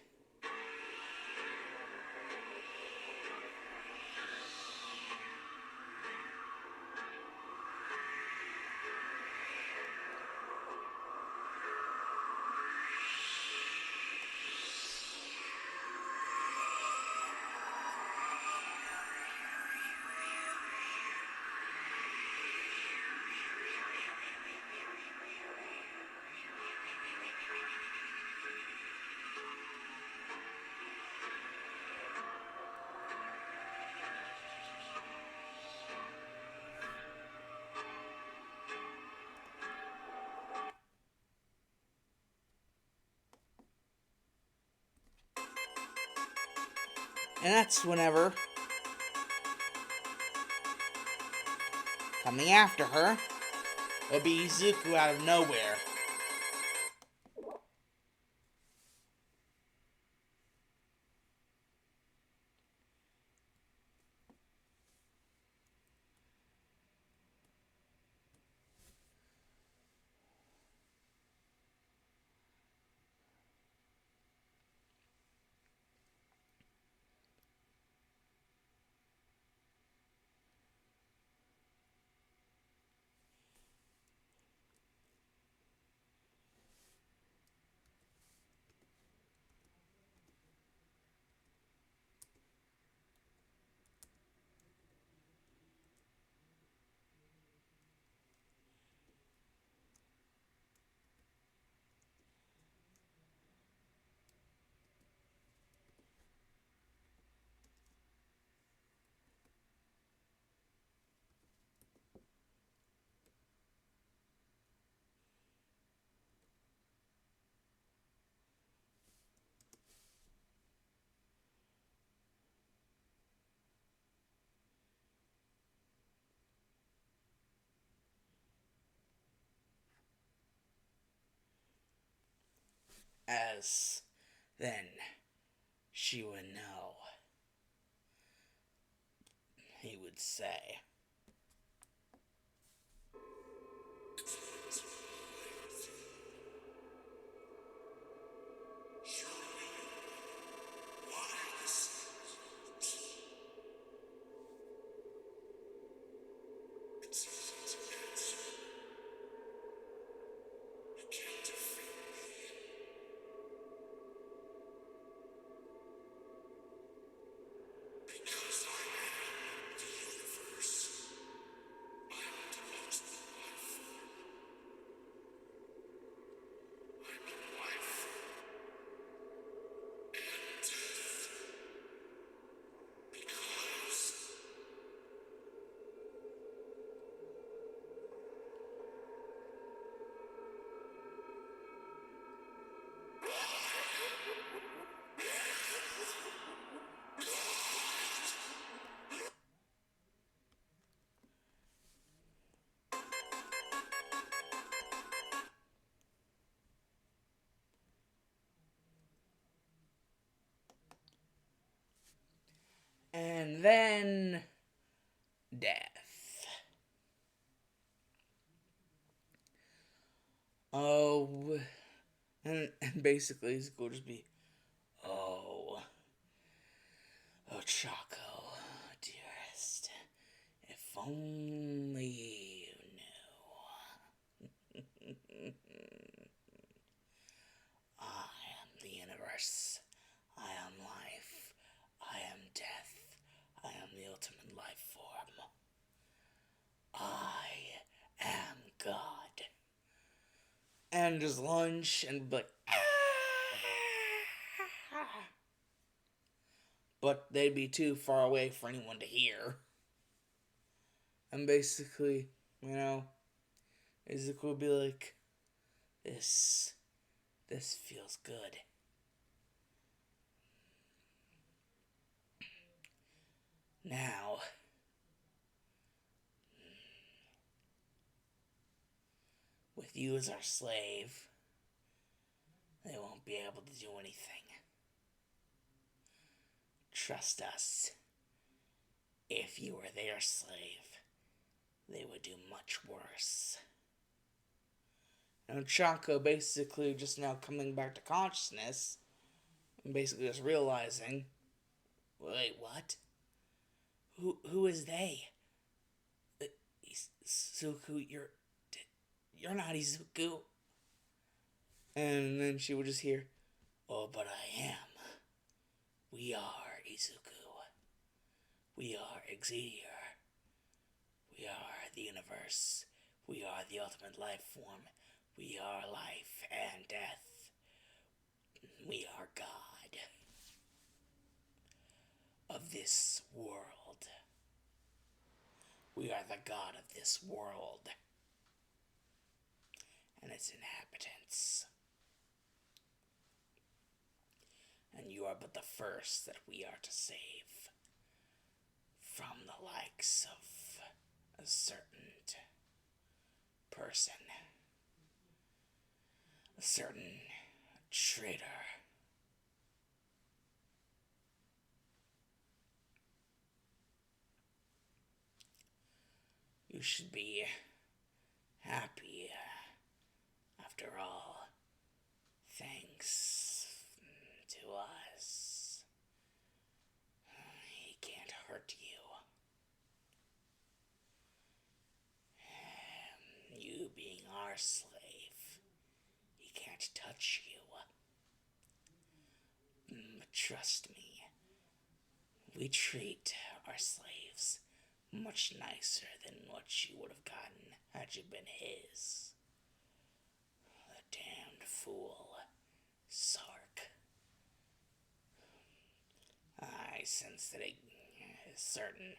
And that's whenever, coming after her, it'll be Izuku out of nowhere. As then she would know, he would say. And then death. Oh, and basically Izuku will just be, oh, oh Chaco, dearest, if only you knew. I am the universe. I am life. I am death. I am the ultimate life form. I am God. And just lunge and be like, ah! But they'd be too far away for anyone to hear. And basically, Izuku would be like, this feels good. Now, with you as our slave, they won't be able to do anything. Trust us. If you were their slave, they would do much worse. And Chaco basically just now coming back to consciousness and basically just realizing, wait, what? Who is they? Izuku, you're not Izuku. And then she would just hear, oh, but I am. We are Izuku. We are Exitior. We are the universe. We are the ultimate life form. We are life and death. We are God of this world. We are the God of this world and its inhabitants. And you are but the first that we are to save from the likes of a certain person, a certain traitor. You should be happy, after all. Thanks to us, he can't hurt you. You being our slave, he can't touch you. But trust me, we treat our slaves much nicer than what you would have gotten had you been his. The damned fool, Sark. I sense that a certain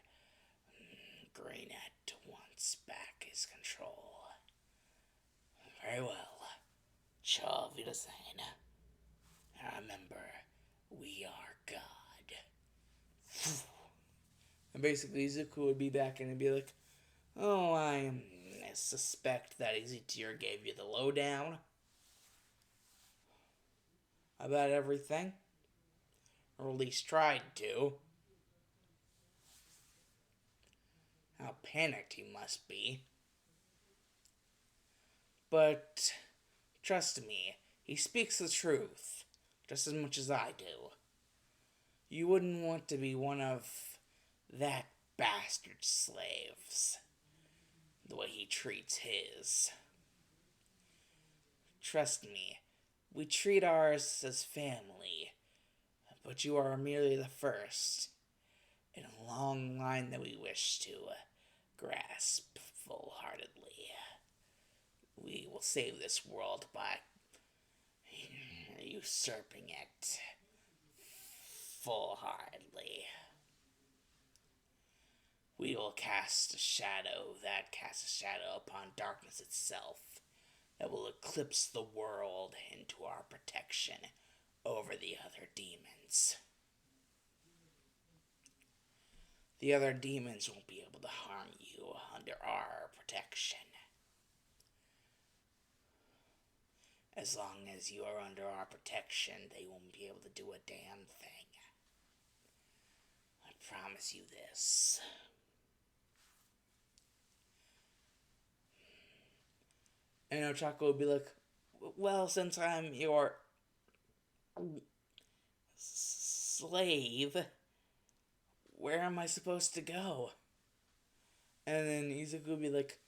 Greynet wants back his control. Very well. Ciao, Wiedersehen. Remember, we are God. And basically, Izuku would be back and he'd be like, oh, I suspect that Exitior gave you the lowdown about everything. Or at least tried to. How panicked he must be. But trust me, he speaks the truth just as much as I do. You wouldn't want to be one of that bastard's slaves, the way he treats his. Trust me, we treat ours as family, but you are merely the first in a long line that we wish to grasp full-heartedly. We will save this world by usurping it full-heartedly. We will cast a shadow that casts a shadow upon darkness itself that will eclipse the world into our protection over the other demons. The other demons won't be able to harm you under our protection. As long as you are under our protection, they won't be able to do a damn thing. I promise you this. And Ochako would be like, well, since I'm your slave, where am I supposed to go? And then Izuku would be like,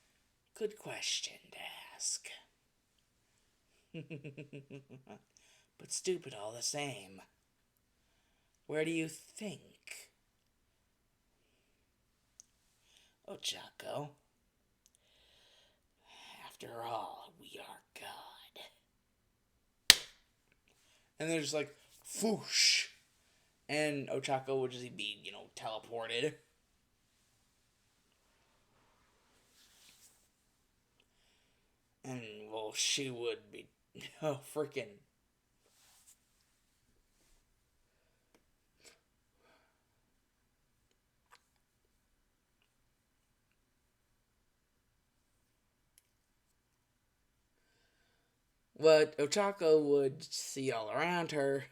good question to ask. But stupid all the same. Where do you think? Ochako, after all, we are God. And they're just like, whoosh. And Ochako would just be, teleported. And, well, she would be, freaking. But Ochako would see all around her.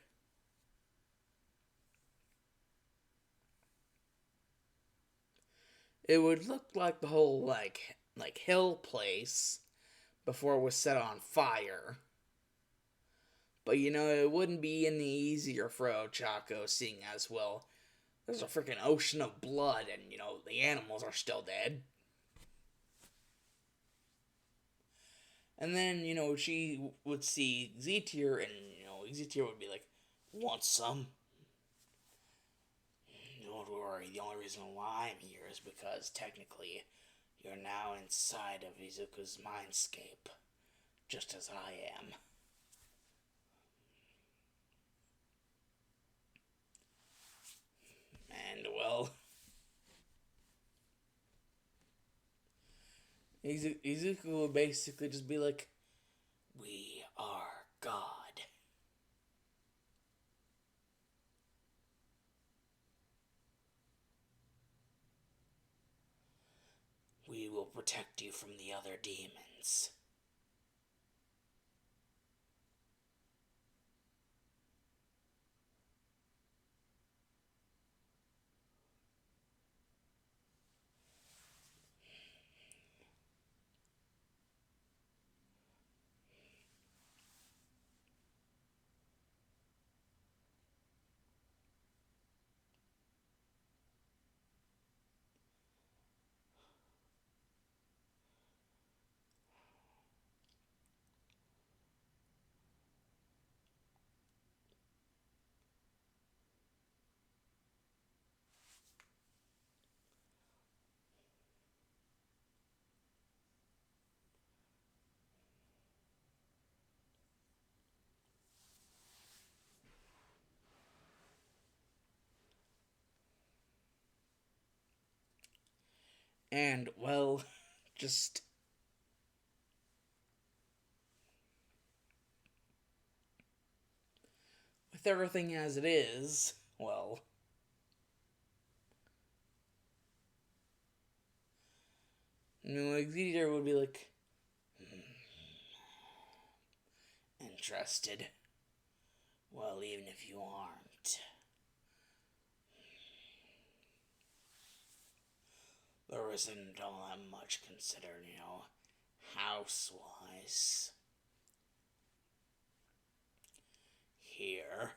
It would look like the whole, like hill place before it was set on fire. But, it wouldn't be any easier for Ochako, seeing as, well, there's a freaking ocean of blood and, the animals are still dead. And then, she would see Exitior, and, Exitior would be like, want some? Don't worry, the only reason why I'm here is because, technically, you're now inside of Izuku's mindscape, just as I am. And, well, Izuku would basically just be like, we are God. We will protect you from the other demons. And, well, just with everything as it is, well, Exitior would be like, interested. Well, even if you aren't, there isn't all that much considered, house-wise. Here.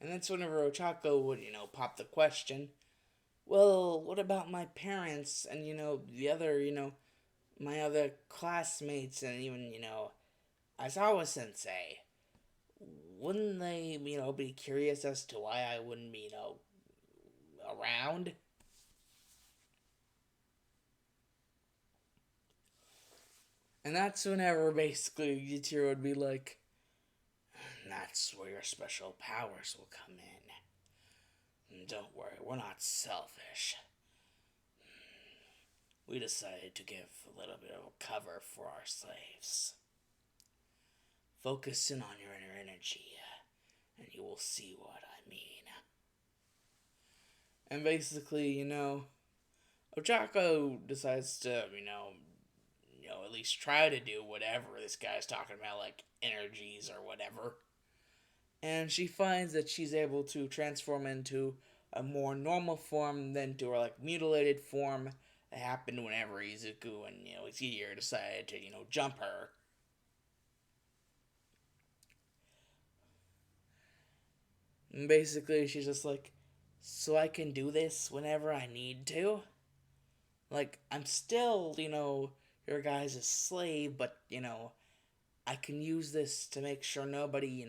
And that's whenever Ochako would, pop the question, well, what about my parents and, the other, my other classmates and even, Aizawa Sensei? Wouldn't they, be curious as to why I wouldn't be, around? And that's whenever basically Exitior would be like, that's where your special powers will come in. And don't worry, we're not selfish. We decided to give a little bit of cover for our slaves. Focus in on your inner energy, and you will see what I mean. And basically, Ochako decides to, at least try to do whatever this guy's talking about, like energies or whatever. and she finds that she's able to transform into a more normal form than to her like mutilated form that happened whenever Izuku and Exitior decided to jump her. And basically, she's just like, so I can do this whenever I need to. Like I'm still your guys' slave, but I can use this to make sure nobody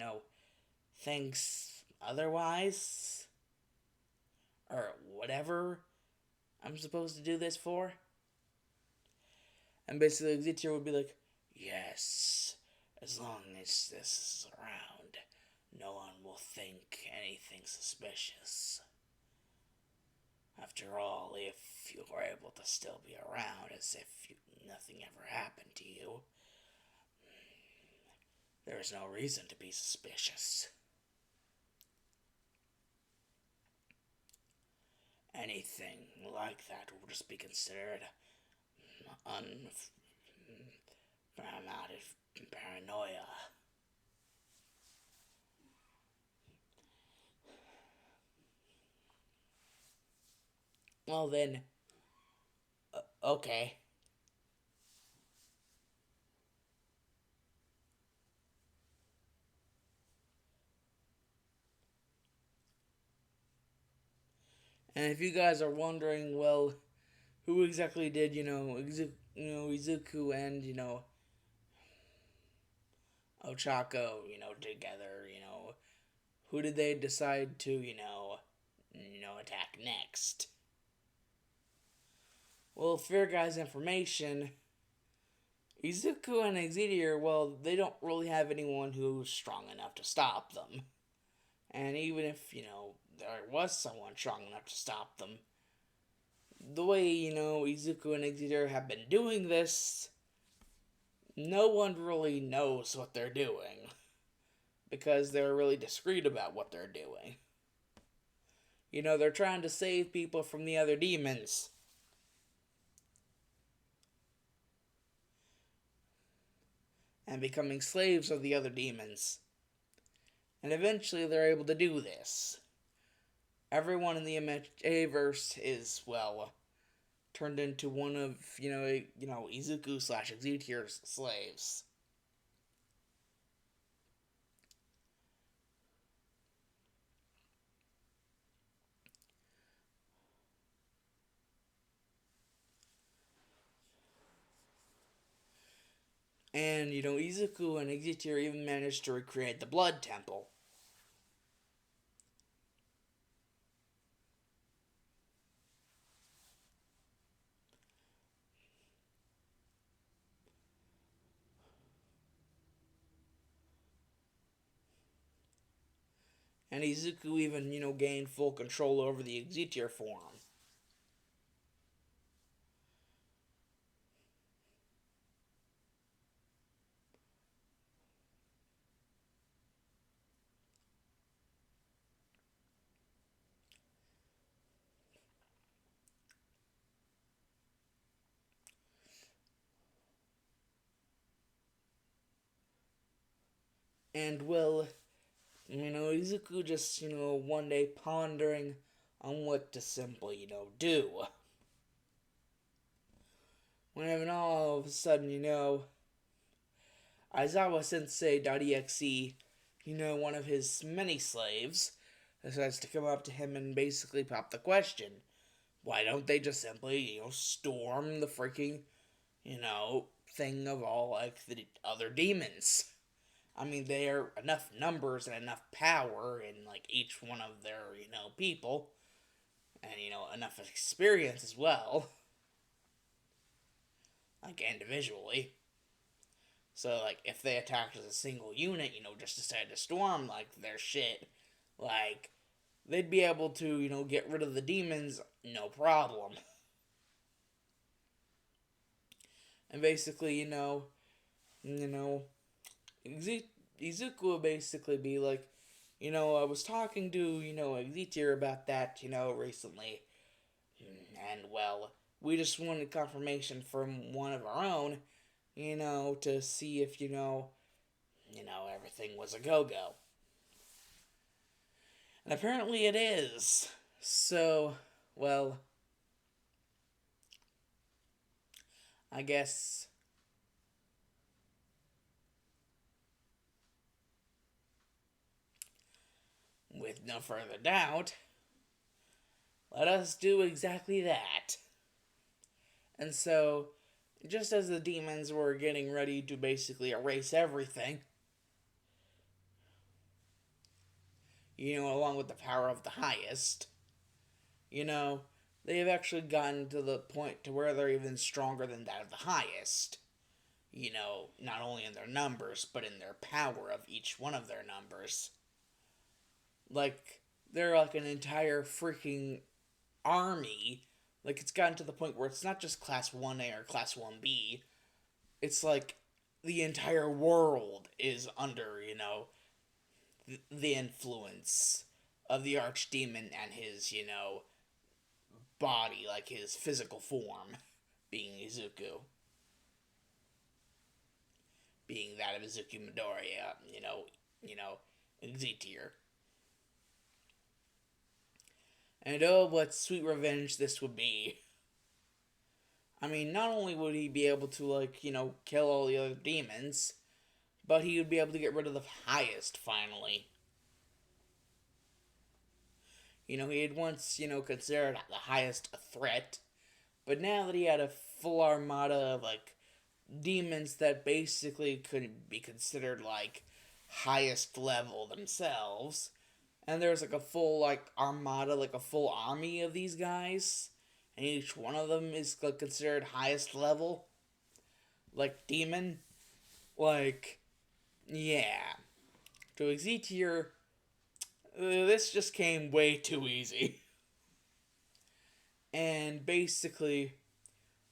thinks otherwise or whatever I'm supposed to do this for. And basically, Exitior would be like, yes, as long as this is around, no one will think anything suspicious. After all, if you were able to still be around as if nothing ever happened to you, there is no reason to be suspicious. Anything like that will just be considered unfounded paranoia. Well then, okay. And if you guys are wondering, well, who exactly did Izuku and Ochako together? Who did they decide to attack next? Well, for your guys' information, Izuku and Exitior, well, they don't really have anyone who's strong enough to stop them. And even if, there was someone strong enough to stop them, the way, Izuku and Exitior have been doing this, no one really knows what they're doing. Because they're really discreet about what they're doing. They're trying to save people from the other demons. And becoming slaves of the other demons. And eventually they're able to do this. Everyone in the Averse is, well, turned into one of, Izuku / Exitior's slaves. And, Izuku and Exitior even managed to recreate the Blood Temple. And Izuku even, gained full control over the Exitior form. And, well, Izuku just, one day pondering on what to simply, do. When all of a sudden, Aizawa Sensei.exe, one of his many slaves, decides to come up to him and basically pop the question. Why don't they just simply, storm the freaking, thing of all, like, the other demons? I mean, they are enough numbers and enough power in, like, each one of their, people. And, enough experience as well. Like, individually. So, like, if they attacked as a single unit, just decided to storm, like, their shit, like, they'd be able to, get rid of the demons, no problem. And basically, Izuku would basically be like, I was talking to, Exitior about that, recently. And, well, we just wanted confirmation from one of our own, to see if, everything was a go-go. And apparently it is. So, well, I guess with no further doubt, let us do exactly that. And so, just as the demons were getting ready to basically erase everything, along with the power of the highest, you know, they have actually gotten to the point to where they're even stronger than that of the highest. Not only in their numbers, but in their power of each one of their numbers. Like, they're like an entire freaking army. Like, it's gotten to the point where it's not just Class 1A or Class 1B. It's like the entire world is under, the influence of the archdemon and his, body, like his physical form, being Izuku. Being that of Izuku Midoriya, Exitior. And oh, what sweet revenge this would be. I mean, not only would he be able to, kill all the other demons, but he would be able to get rid of the highest, finally. He had once, considered the highest a threat, but now that he had a full armada of, demons that basically could be considered, highest level themselves, and there's, a full, armada, a full army of these guys, and each one of them is, considered highest level, demon, yeah. To Exitior, this just came way too easy. And basically,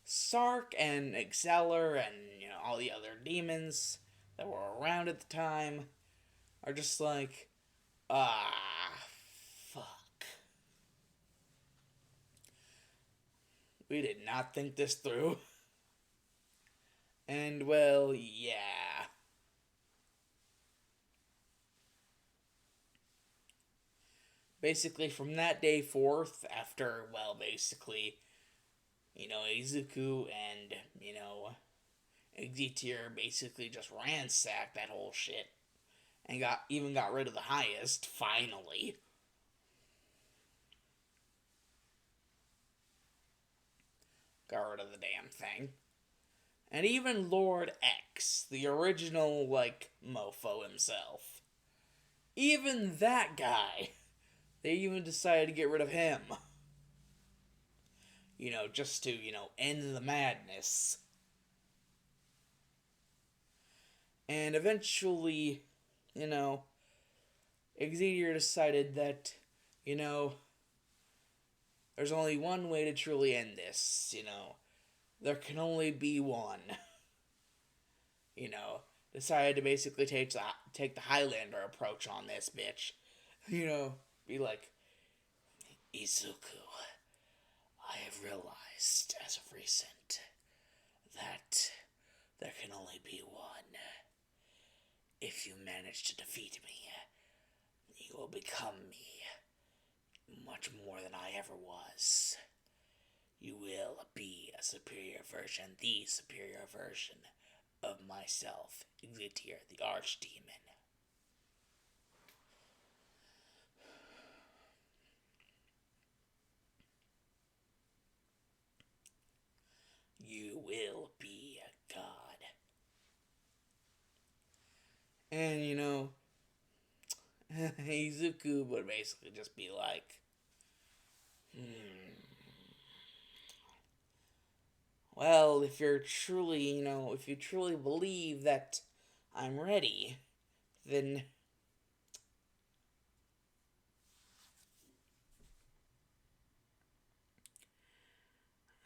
Sark and Exceller and, all the other demons that were around at the time are just like, fuck. We did not think this through. And, well, yeah. Basically, from that day forth, after, Izuku and, Exitior basically just ransacked that whole shit. And got rid of the highest, finally. Got rid of the damn thing. And even Lord X, the original, mofo himself. Even that guy, they even decided to get rid of him. Just to, end the madness. And eventually, Exitior decided that, there's only one way to truly end this, There can only be one. Decided to basically take the Highlander approach on this bitch. Be like, Izuku, I have realized as of recent that there can only be one. If you manage to defeat me, you will become me much more than I ever was. You will be a superior version, the superior version of myself, Exitior, the Archdemon. You will be a god. And, Izuku would basically just be like, well, if you're truly, if you truly believe that I'm ready, then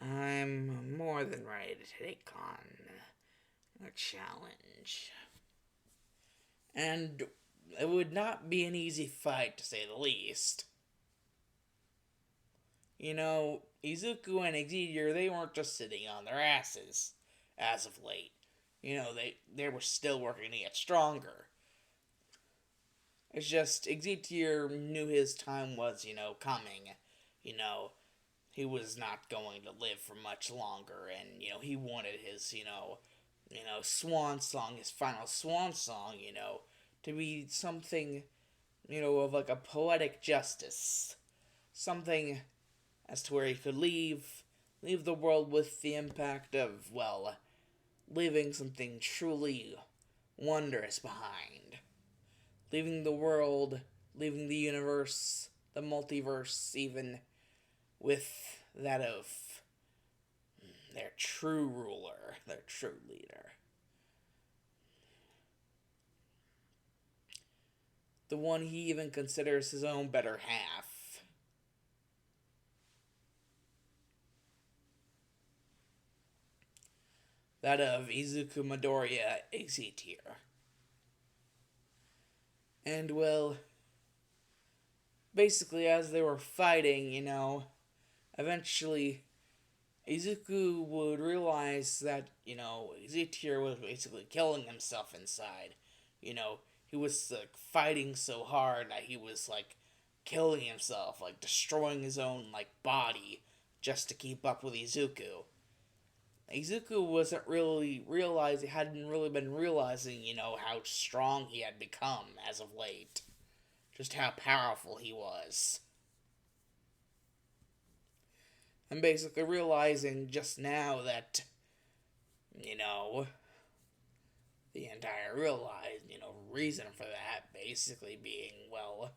I'm more than ready to take on a challenge. And it would not be an easy fight, to say the least. Izuku and Exitior, they weren't just sitting on their asses as of late. They were still working to get stronger. It's just Exitior knew his time was, coming. You know, he was not going to live for much longer, and he wanted his, swan song, his final swan song, to be something, of like a poetic justice, something as to where he could leave the world with the impact of, well, leaving something truly wondrous behind. Leaving the world, leaving the universe, the multiverse, even with that of their true ruler, their true leader. The one he even considers his own better half. That of Izuku Midoriya Exitior. And well, basically as they were fighting, eventually Izuku would realize that, Exitior was basically killing himself inside. He was like fighting so hard that he was like killing himself, like destroying his own like body just to keep up with Izuku. Izuku wasn't really realizing, hadn't really been realizing, how strong he had become as of late. Just how powerful he was. I'm basically realizing just now that, you know, the entire reason for that basically being, well,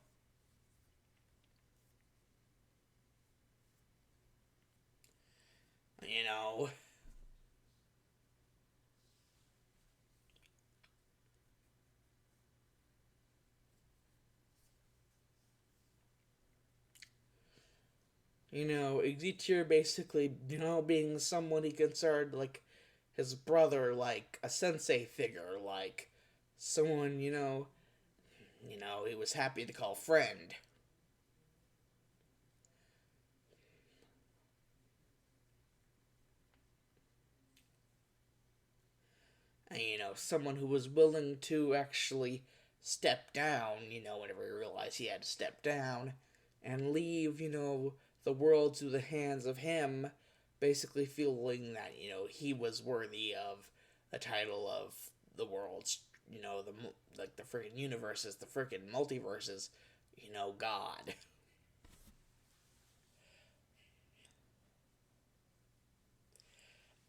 you know, Exitior basically, being someone he considered like his brother, like a sensei figure, like someone, he was happy to call friend. And, someone who was willing to actually step down, whenever he realized he had to step down and leave, the world to the hands of him, basically feeling that, he was worthy of the title of the world's, the freaking universes, the freaking multiverses, God.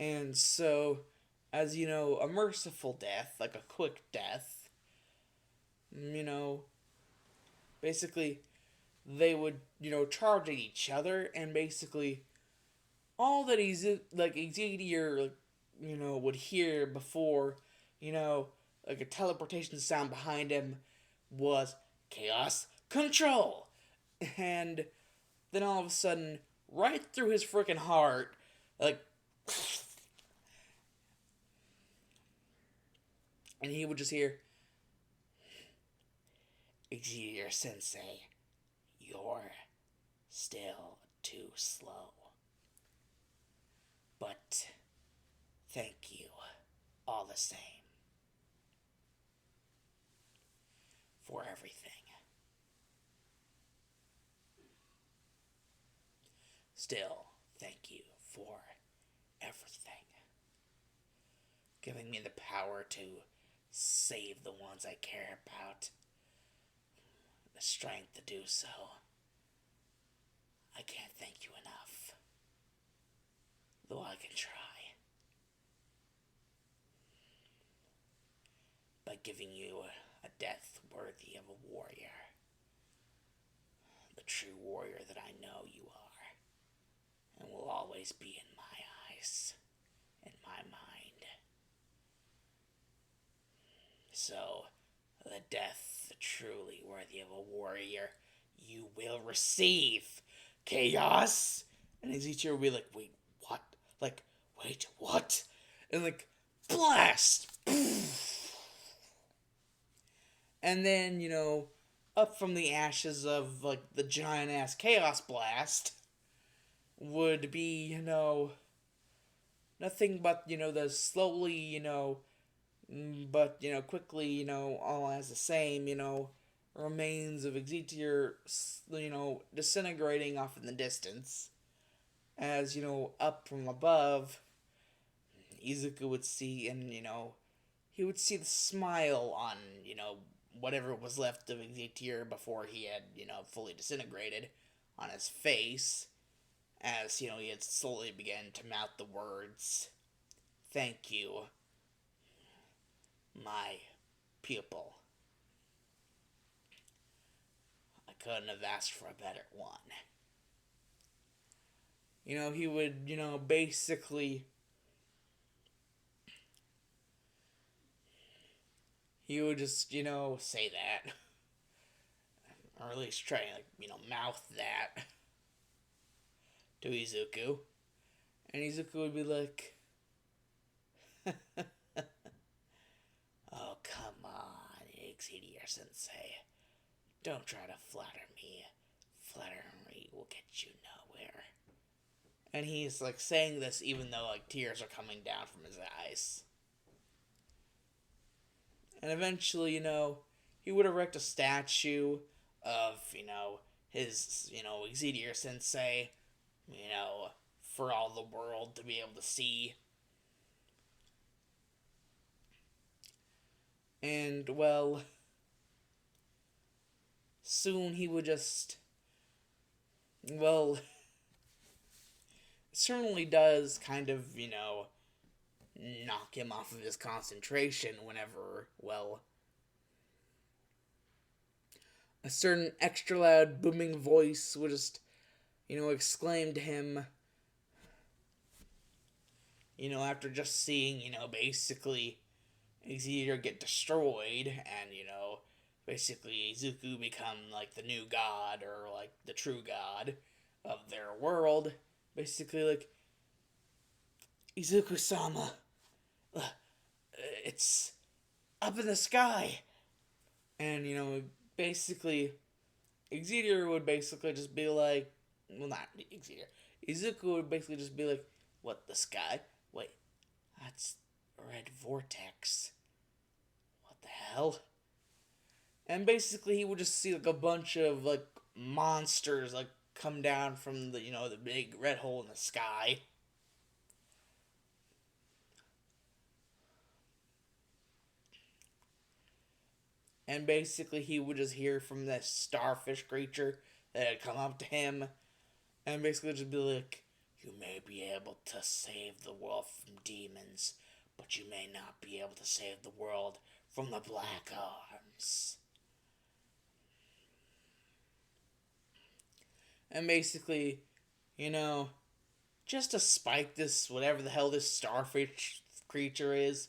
And so, as a merciful death, like a quick death, basically they would, charge at each other, and basically all that he's like Exitior, would hear before, like a teleportation sound behind him was chaos control, and then all of a sudden, right through his freaking heart, like, and he would just hear, Exitior Sensei, you're still too slow. But thank you all the same for everything. Still, thank you for everything. Giving me the power to save the ones I care about. The strength to do so. I can't thank you enough. Though I can try. By giving you a death worthy of a warrior. The true warrior that I know you are. And will always be in my eyes. In my mind. So, the death truly worthy of a warrior you will receive. Chaos? And Exitior will be like, wait, what? Like, wait, what? And like, blast! And then, up from the ashes of like the giant ass chaos blast would be, nothing but, the slowly, but, quickly, all as the same, remains of Exitior, disintegrating off in the distance. As, up from above, Izuku would see, and, he would see the smile on, whatever was left of Exitior before he had, fully disintegrated on his face. As, he had slowly begun to mouth the words, "Thank you, my pupil. I couldn't have asked for a better one." He would, basically, he would just, say that. Or at least try to, mouth that to Izuku. And Izuku would be like, "Oh, come on, Exitior Sensei. Don't try to flatter me. Flattery will get you nowhere." And he's like saying this even though like tears are coming down from his eyes. And eventually, he would erect a statue of, his, Exitior Sensei, for all the world to be able to see. And, well, soon he would just, well, it certainly does kind of, knock him off of his concentration whenever, well, a certain extra loud booming voice would just, exclaim to him, after just seeing, basically Exitior get destroyed and, basically Izuku become like the new god or like the true god of their world. Basically, like, "Izuku-sama, it's up in the sky." And, basically, Exitior would basically just be like, well, not Exitior. Izuku would basically just be like, "What, the sky? Wait, that's red vortex. What the hell?" And basically, he would just see like a bunch of like monsters like come down from the the big red hole in the sky. And basically, he would just hear from this starfish creature that had come up to him, and basically just be like, "You may be able to save the world from demons, but you may not be able to save the world from the Black Arms." And basically, just to spike this, whatever the hell this starfish creature is,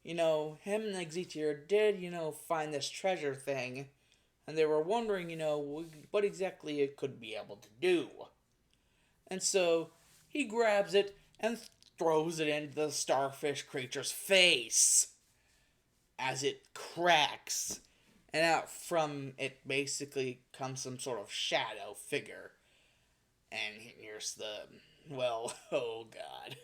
him and Exitior did, find this treasure thing, and they were wondering, what exactly it could be able to do. And so he grabs it and throws it into the starfish creature's face as it cracks. And out from it basically comes some sort of shadow figure. And here's the, well, oh god.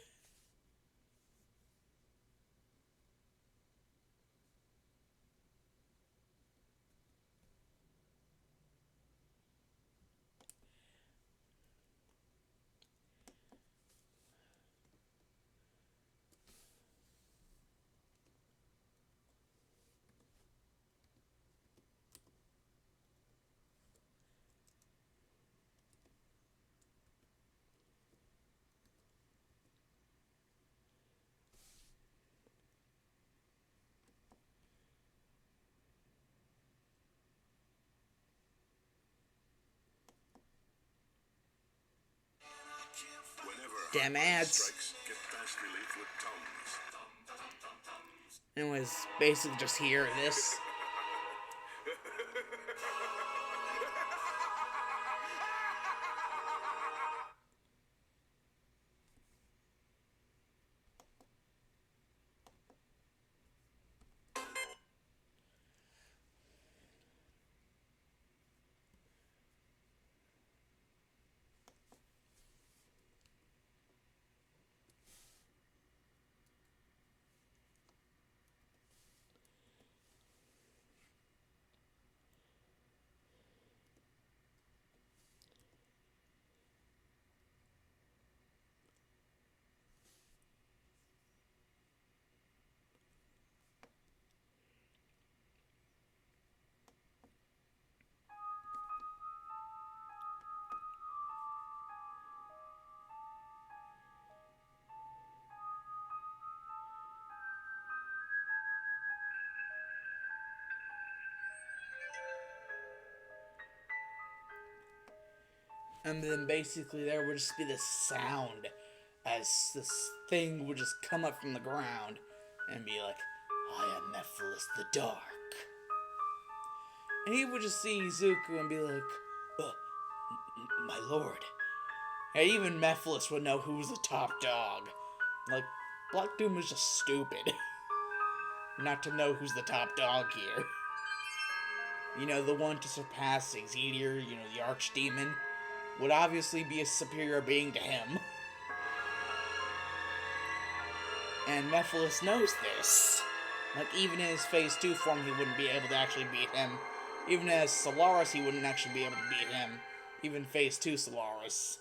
Damn ads. Strikes, get fast relief with Tums. Anyways, basically just hear this. And then basically there would just be this sound as this thing would just come up from the ground and be like, I am Mephiles the Dark. And he would just see Izuku and be like, my lord. And even Mephiles would know who's the top dog. Like, Black Doom was just stupid not to know who's the top dog here. You know, the one to surpass Exitior, you know, the Archdemon, would obviously be a superior being to him. And Mephiles knows this. Like, even in his Phase 2 form, he wouldn't be able to actually beat him. Even as Solaris, he wouldn't actually be able to beat him. Even Phase 2 Solaris.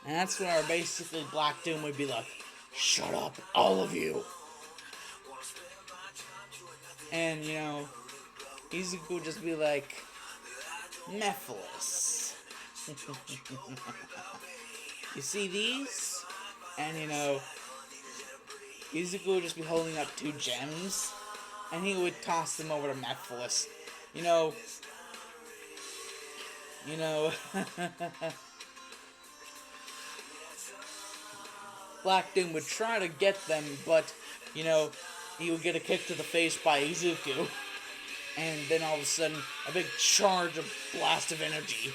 And that's where basically Black Doom would be like, shut up, all of you. And, you know, Izuku would just be like, Mephiles. You see these? And, you know, Izuku would just be holding up 2 gems, and he would toss them over to Mephiles. You know, Black Doom would try to get them, but, you know, he would get a kick to the face by Izuku. And then all of a sudden, a big charge of blast of energy.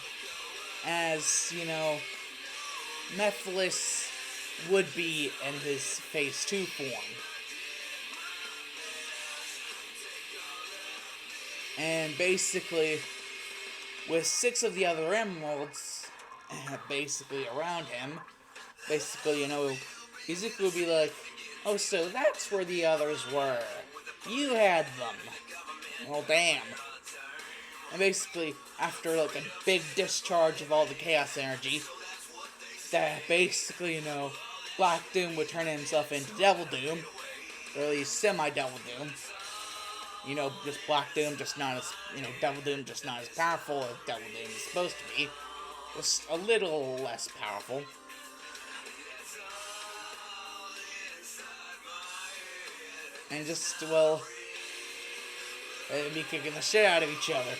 As, you know, Mephiles would be in his Phase 2 form. And basically, with 6 of the other emeralds, basically around him, basically, you know, Izuku would be like, oh, so that's where the others were. You had them. Well, damn. And basically, after, like, a big discharge of all the chaos energy, that basically, you know, Black Doom would turn himself into Devil Doom, or at least semi-Devil Doom. You know, just Black Doom, just not as, you know, Devil Doom, just not as powerful as Devil Doom is supposed to be. Just a little less powerful. And just, well, they'd be kicking the shit out of each other.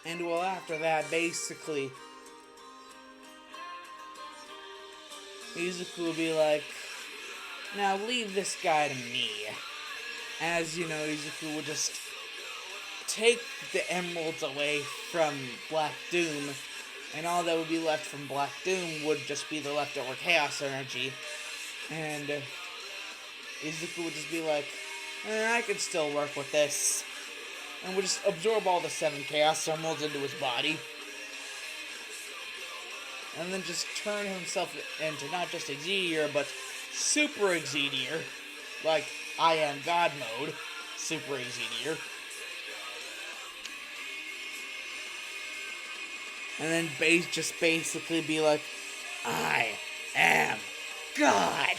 And well, after that, basically, Izuku will be like, now leave this guy to me. As, you know, Izuku would just take the emeralds away from Black Doom, and all that would be left from Black Doom would just be the leftover chaos energy. And Izuku would just be like, I can still work with this. And would just absorb all the 7 chaos emeralds into his body. And then just turn himself into not just Exitior, but Super Exitior. Like, I am God mode. Super Exitior. And then just basically be like, I am God.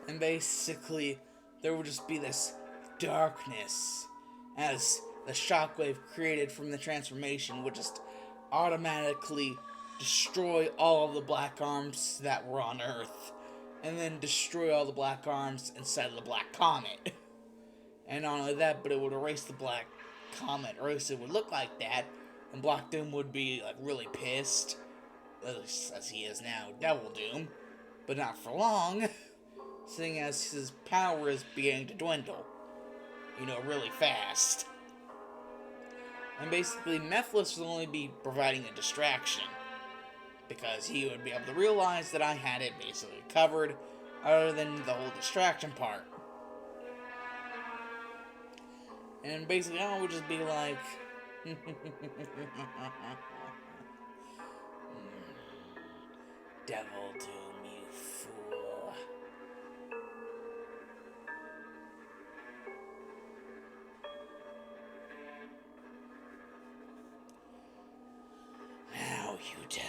And basically, there would just be this darkness as the shockwave created from the transformation would just automatically destroy all of the black arms that were on Earth, and then destroy all the black arms inside of the black comet. And not only that, but it would erase the black comet, or at least it would look like that, and Black Doom would be like really pissed, as he is now, Devil Doom, but not for long. Seeing as his power is beginning to dwindle, really fast. And basically, Mephiles will only be providing a distraction, because he would be able to realize that I had it basically covered, other than the whole distraction part. And basically, I would just be like, Devil Doom, you fool. Now you die.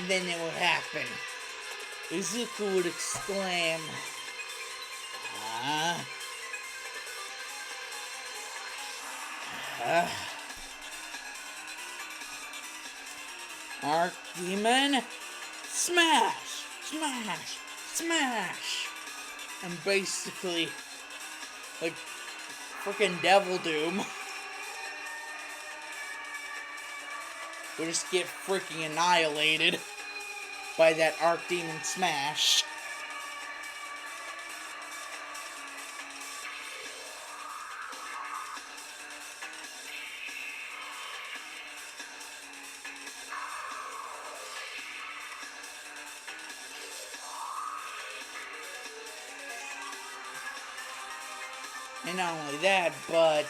then it would happen. Izuku would exclaim, "Ah, Archdemon, smash, smash, smash!" And basically, like, freaking Devil Doom would just get freaking annihilated by that Archdemon smash. And not only that, but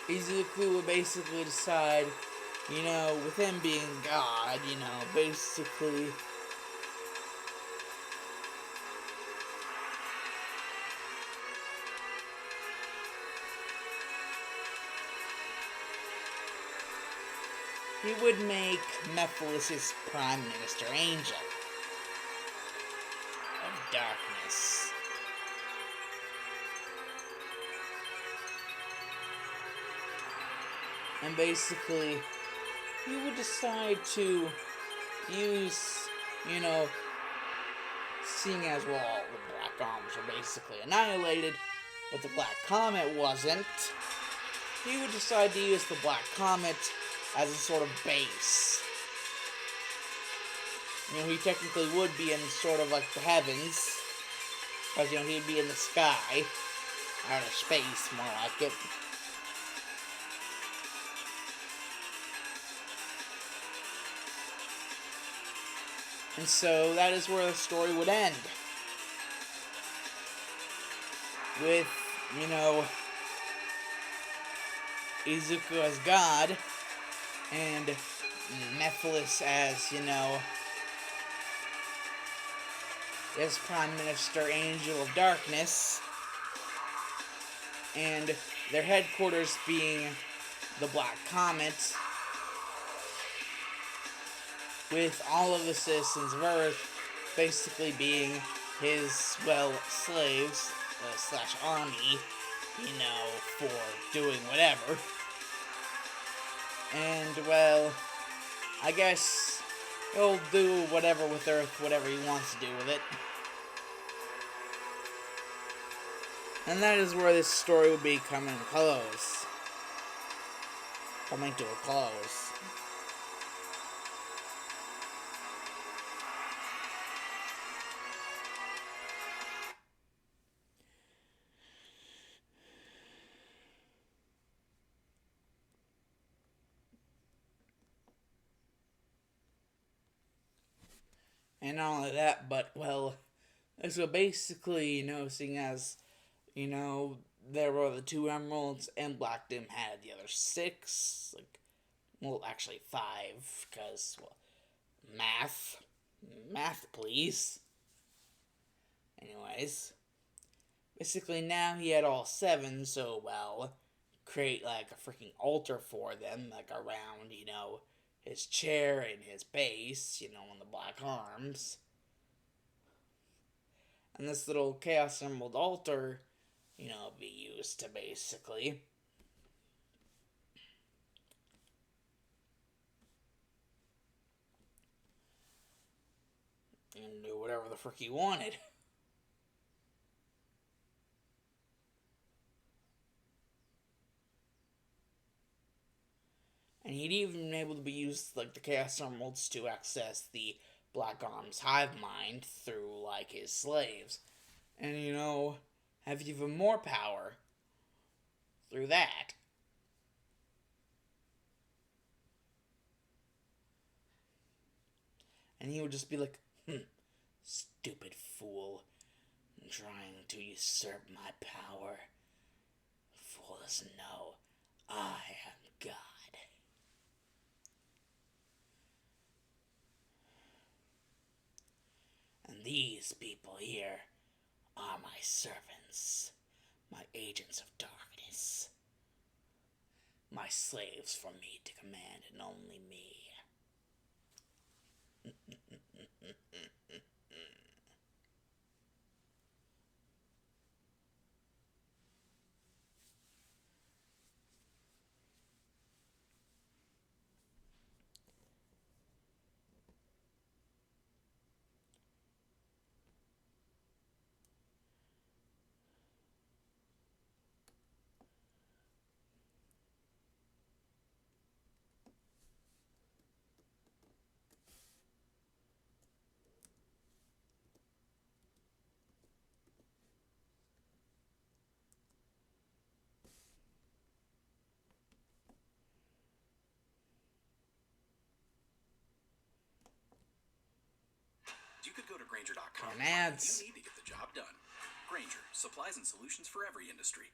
Izuku would basically decide, with him being God, basically he would make Mephiles his Prime Minister Angel of Darkness. And basically, he would decide to use, seeing as, well, the Black Arms were basically annihilated, but the Black Comet wasn't, he would decide to use the Black Comet as a sort of base. He technically would be in sort of like the heavens, because, he'd be in the sky, outer space, more like it. And so that is where the story would end. With, Izuku as God, and Mephiles as, as Prime Minister Angel of Darkness, and their headquarters being the Black Comet, with all of the citizens of Earth basically being his, slaves, slash army, for doing whatever. And, I guess he'll do whatever with Earth, whatever he wants to do with it. And that is where this story will be coming to a close. And not only that, but, so basically, seeing as, there were the 2 emeralds, and Black Doom had the other 6, actually 5, because, math, please. Anyways, basically now he had all 7, so, create, a freaking altar for them, around, his chair and his base, on the Black Arms. And this little Chaos Emerald altar, be used to basically do whatever the frick he wanted. And he'd even been able to be used, the Chaos Emeralds to access the Black Arms hive mind through, his slaves. And, have even more power through that. And he would just be like, stupid fool, trying to usurp my power. The fool doesn't know I am God. These people here are my servants, my agents of darkness, my slaves for me to command and only me. You could go to Granger.com. And ads. You need to get the job done. Granger, supplies and solutions for every industry.